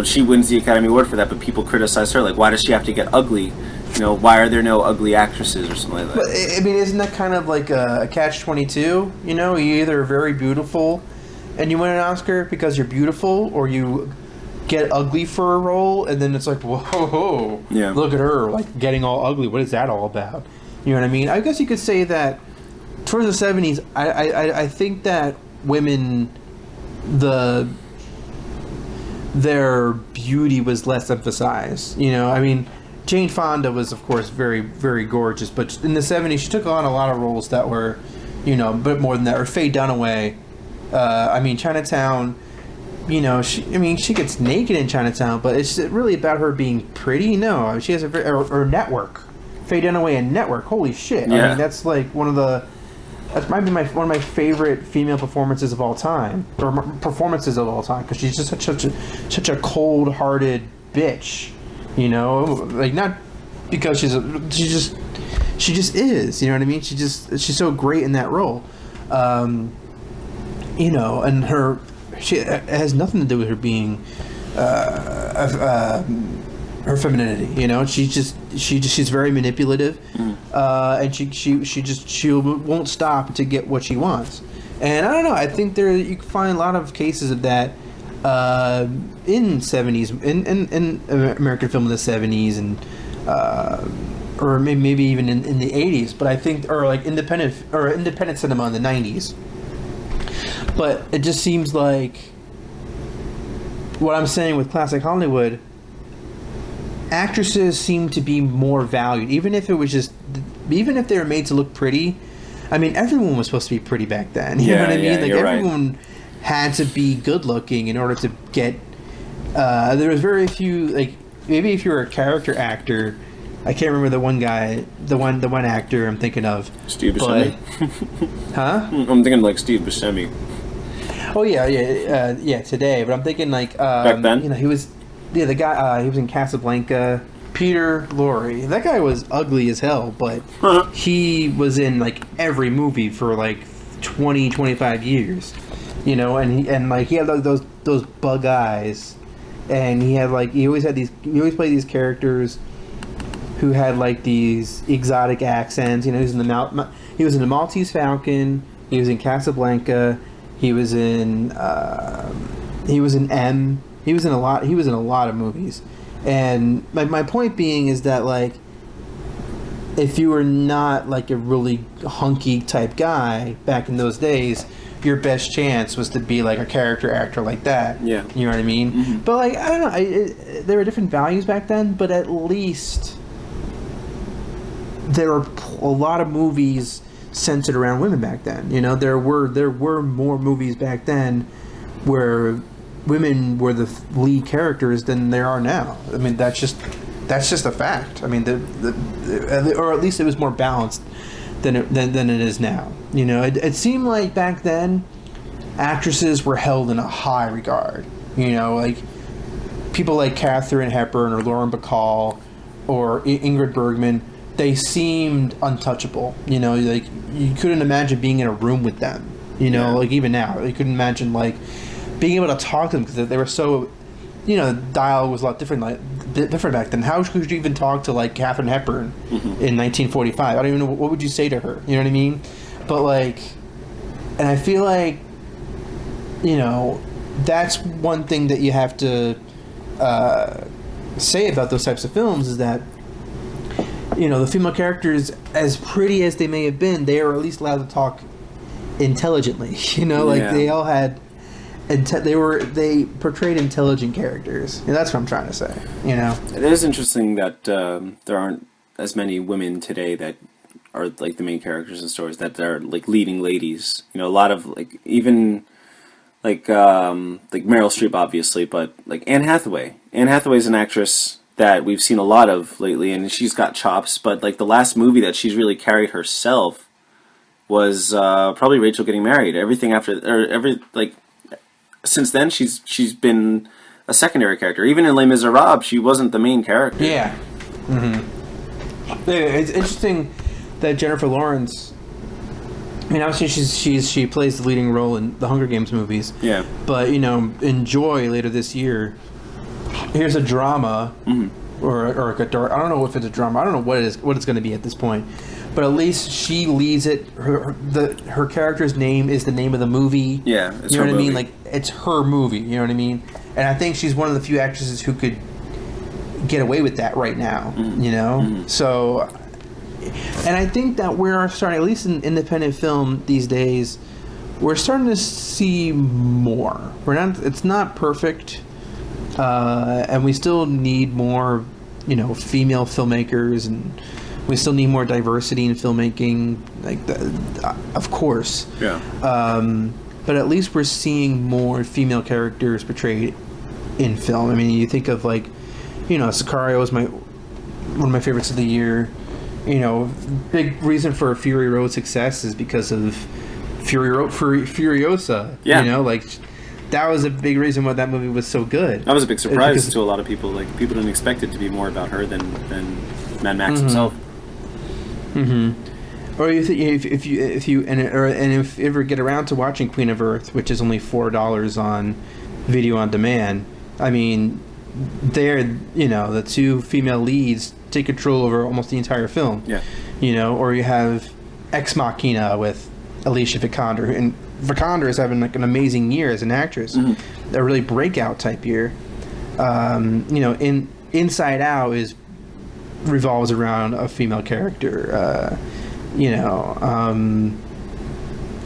S2: she wins the Academy Award for that, but people criticize her. Like, why does she have to get ugly? Why are there no ugly actresses or something like
S1: But
S2: that?
S1: I mean, isn't that kind of like a catch-22? You either very beautiful, and you win an Oscar because you're beautiful, or you get ugly for a role, and then it's like, whoa,
S2: Yeah.
S1: look at her, like getting all ugly. What is that all about? You know what I mean? I guess you could say that towards the '70s, I think that women, their beauty was less emphasized. I mean, Jane Fonda was, of course, very, very gorgeous, but in the '70s, she took on a lot of roles that were, a bit more than that. Or Faye Dunaway. I mean, Chinatown. She gets naked in Chinatown, but it's really about her being pretty. No, she has or Network. Faye Dunaway in Network. Holy shit!
S2: Yeah.
S1: I mean, that's like that might be one of my favorite female performances of all time, or performances of all time, because she's just such a cold-hearted bitch. Like, not because she just is. You know what I mean? She's so great in that role. And it has nothing to do with her being her femininity. She's very manipulative, and she won't stop to get what she wants. And I don't know. I think you can find a lot of cases of that in '70s in American film in the '70s and or maybe even in the '80s. But I think or like independent cinema in the '90s. But it just seems like what I'm saying with classic Hollywood, actresses seem to be more valued, even if they were made to look pretty. I mean, everyone was supposed to be pretty back then. You know what I mean? Like, everyone had to be good looking in order to get. There was very few, like, maybe if you were a character actor. I can't remember the one actor I'm thinking of.
S2: Steve Buscemi.
S1: Huh?
S2: I'm thinking like Steve Buscemi.
S1: Oh yeah, today. But I'm thinking like
S2: Back then.
S1: he was, the guy. He was in Casablanca. Peter Lorre. That guy was ugly as hell, but he was in like every movie for like 20, 25 years. He had those bug eyes, and he always played these characters who had like these exotic accents. He was in the Maltese Falcon. He was in Casablanca. He was in M. He was in a lot of movies. And my point being is that, like, if you were not like a really hunky type guy back in those days, your best chance was to be like a character actor like that.
S2: Yeah.
S1: You know what I mean? Mm-hmm. But like, I don't know. There were different values back then, but at least there were a lot of movies centered around women back then. There were more movies back then where women were the lead characters than there are now. I mean, that's just a fact. I mean, or at least it was more balanced than it is now. It seemed like back then actresses were held in a high regard. Like people like Katharine Hepburn or Lauren Bacall or Ingrid Bergman. They seemed untouchable. Like you couldn't imagine being in a room with them. Like even now, you couldn't imagine like being able to talk to them because they were so. Dialogue was a lot different back then. How could you even talk to like Katharine Hepburn in 1945? I don't even know what would you say to her. You know what I mean? But like, and I feel like, that's one thing that you have to say about those types of films is that. The female characters, as pretty as they may have been, they are at least allowed to talk intelligently. They all had, they portrayed intelligent characters. And that's what I'm trying to say.
S2: It is interesting that there aren't as many women today that are like the main characters in stories that are like leading ladies. A lot of like even like Meryl Streep, obviously, but like Anne Hathaway. Anne Hathaway is an actress that we've seen a lot of lately, and she's got chops, but like the last movie that she's really carried herself was probably Rachel Getting Married. Everything after, or since then, she's been a secondary character. Even in Les Miserables, she wasn't the main character.
S1: Yeah. It's interesting that Jennifer Lawrence. I mean, obviously she plays the leading role in the Hunger Games movies.
S2: Yeah.
S1: But in Joy later this year, here's a drama, or like a dark. I don't know if it's a drama. I don't know what it's going to be at this point. But at least she leads it. Her character's name is the name of the movie.
S2: Yeah,
S1: it's you know what movie. I mean. Like it's her movie. You know what I mean. And I think she's one of the few actresses who could get away with that right now. You know, so. And I think that we're starting, at least in independent film these days, we're starting to see more. It's not perfect, and we still need more, female filmmakers, and we still need more diversity in filmmaking. Of course.
S2: Yeah.
S1: But at least we're seeing more female characters portrayed in film. I mean, you think of Sicario was one of my favorites of the year. Big reason for Fury Road's success is because of Furiosa.
S2: Yeah.
S1: That was a big reason why that movie was so good.
S2: That was a big surprise to a lot of people. Like, people didn't expect it to be more about her than Mad Max himself.
S1: Or if you ever get around to watching Queen of Earth, which is only $4 on video on demand, I mean, the two female leads take control over almost the entire film.
S2: Yeah.
S1: Or you have Ex Machina with Alicia Vikander, and Vikander is having an amazing year as an actress, a really breakout type year. Inside Out revolves around a female character.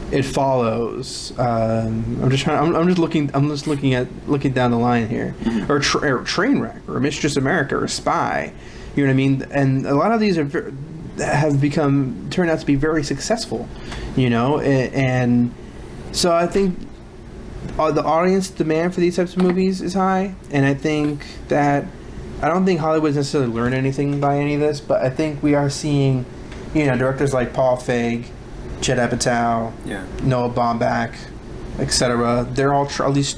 S1: It Follows. I'm just looking down the line here, or Trainwreck, or Mistress America, or Spy. You know what I mean? And a lot of these have turned out to be very successful. And so I think the audience demand for these types of movies is high, and I don't think Hollywood's necessarily learned anything by any of this, but I think we are seeing, directors like Paul Feig, Judd Apatow, Noah Baumbach, etc. They're all at least,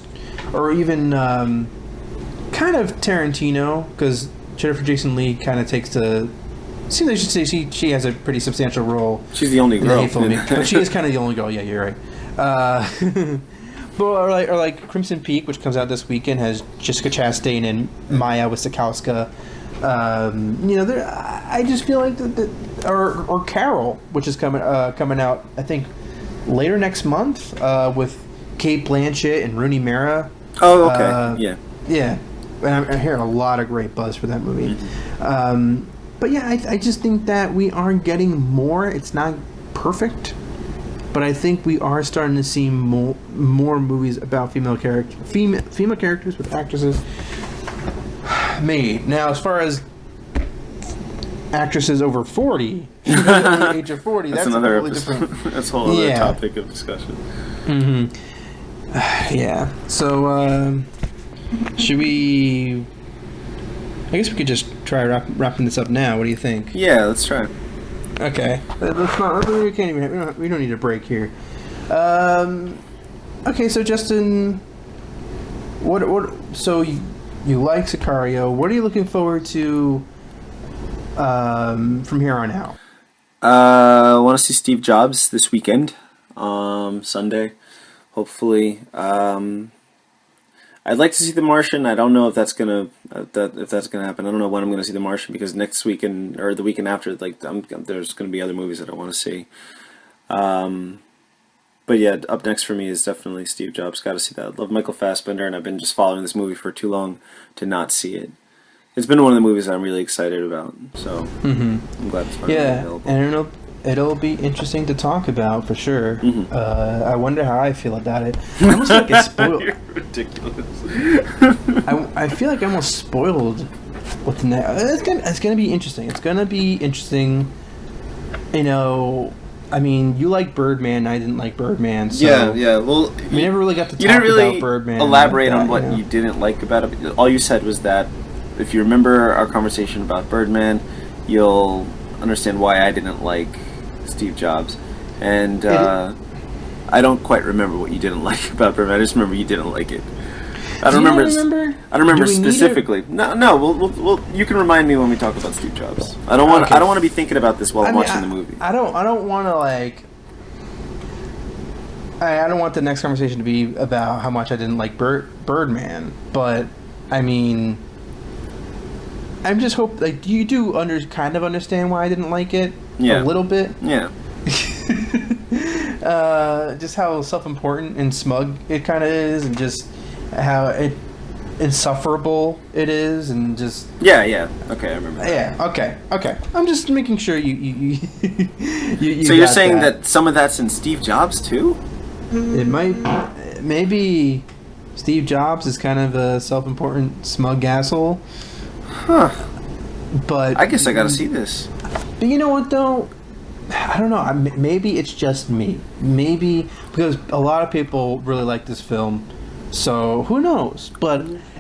S1: or even kind of Tarantino, because Jennifer Jason Leigh kind of takes the. Seems like I should say she has a pretty substantial role.
S2: She's the only girl,
S1: but she is kind of the only girl. Yeah, you're right. But or like Crimson Peak, which comes out this weekend, has Jessica Chastain and Maya Wasikowska. I just feel like or Carol, which is coming out, I think, later next month, with Cate Blanchett and Rooney Mara.
S2: Oh, okay.
S1: Yeah. And I'm hearing a lot of great buzz for that movie. But yeah, I just think that we are getting more. It's not perfect, but I think we are starting to see more movies about female characters with actresses made. Now, as far as actresses over 40, the age of 40, that's
S2: another
S1: completely different.
S2: That's a whole other topic of discussion.
S1: Yeah. So, should we? I guess we could just try wrapping this up now. What do you think?
S2: Yeah, let's try.
S1: Okay. Let's not. We can't even. We don't need a break here. Okay. So, Justin, what? So you like Sicario? What are you looking forward to from here on out?
S2: I want to see Steve Jobs this weekend, Sunday, hopefully. I'd like to see The Martian. I don't know if that's gonna happen. I don't know when I'm gonna see The Martian, because next weekend or the weekend after, there's gonna be other movies that I want to see. But yeah, up next for me is definitely Steve Jobs. Got to see that. I love Michael Fassbender, and I've been just following this movie for too long to not see it. It's been one of the movies that I'm really excited about, so I'm glad it's finally available.
S1: And it'll be interesting to talk about for sure. I wonder how I feel about it. I almost feel like it's spoiled.
S2: You're ridiculous.
S1: I feel like I almost spoiled what's next. It's gonna be interesting. It's gonna be interesting. I mean, you like Birdman, I didn't like Birdman. So
S2: yeah. Well,
S1: we never really got to talk about Birdman.
S2: Elaborate on what you didn't like about it. All you said was that if you remember our conversation about Birdman, you'll understand why I didn't like Steve Jobs. And I don't quite remember what you didn't like about Birdman. I just remember you didn't like it. I don't remember.
S1: remember?
S2: I don't remember
S1: Do we need
S2: specifically. No. We'll. You can remind me when we talk about Steve Jobs. I don't want.
S1: Okay.
S2: I don't want to be thinking about this while I'm watching the movie.
S1: I don't want to like. I don't want the next conversation to be about how much I didn't like Birdman, but I mean, I'm just hope like you do kind of understand why I didn't like it a little bit.
S2: Yeah.
S1: Just how self-important and smug it kind of is, and just how insufferable it is, and just
S2: yeah. Okay, I remember that.
S1: Yeah. Okay. I'm just making sure you
S2: so you're saying that some of that's in Steve Jobs too?
S1: It maybe Steve Jobs is kind of a self-important smug asshole.
S2: Huh.
S1: But
S2: I guess I gotta see this.
S1: But you know what though? I don't know. Maybe it's just me. Maybe because a lot of people really like this film. So who knows?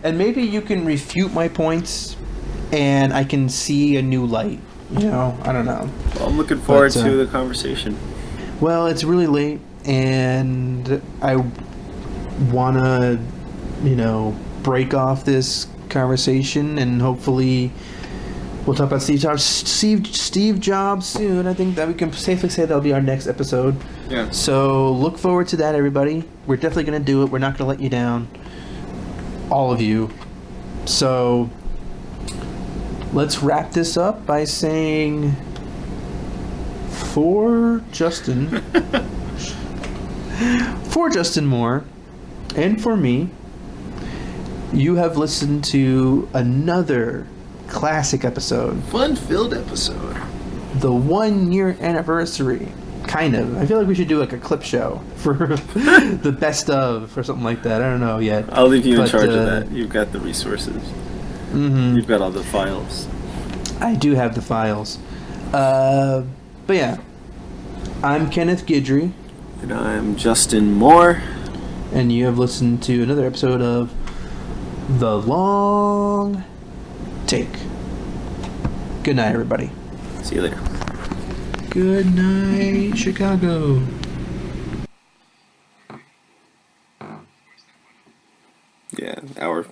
S1: And maybe you can refute my points, and I can see a new light. You know, I don't know.
S2: Well, I'm looking forward to the conversation.
S1: Well, it's really late, and I wanna, break off this conversation, and hopefully we'll talk about Steve Jobs. Steve Jobs soon. I think that we can safely say that'll be our next episode.
S2: Yeah.
S1: So look forward to that, everybody. We're definitely going to do it. We're not going to let you down. All of you. So let's wrap this up by saying for Justyn Moore and for me, you have listened to another classic episode.
S2: Fun-filled episode.
S1: The 1 year anniversary. Kind of. I feel like we should do like a clip show for the best of or something like that. I don't know yet.
S2: I'll leave you in charge of that. You've got the resources.
S1: Mm-hmm.
S2: You've got all the files.
S1: I do have the files. But yeah. I'm Kenneth Guidry.
S2: And I'm Justyn Moore.
S1: And you have listened to another episode of The Long Take. Good night, everybody.
S2: See you later.
S1: Good night, Chicago.
S2: Yeah, hour.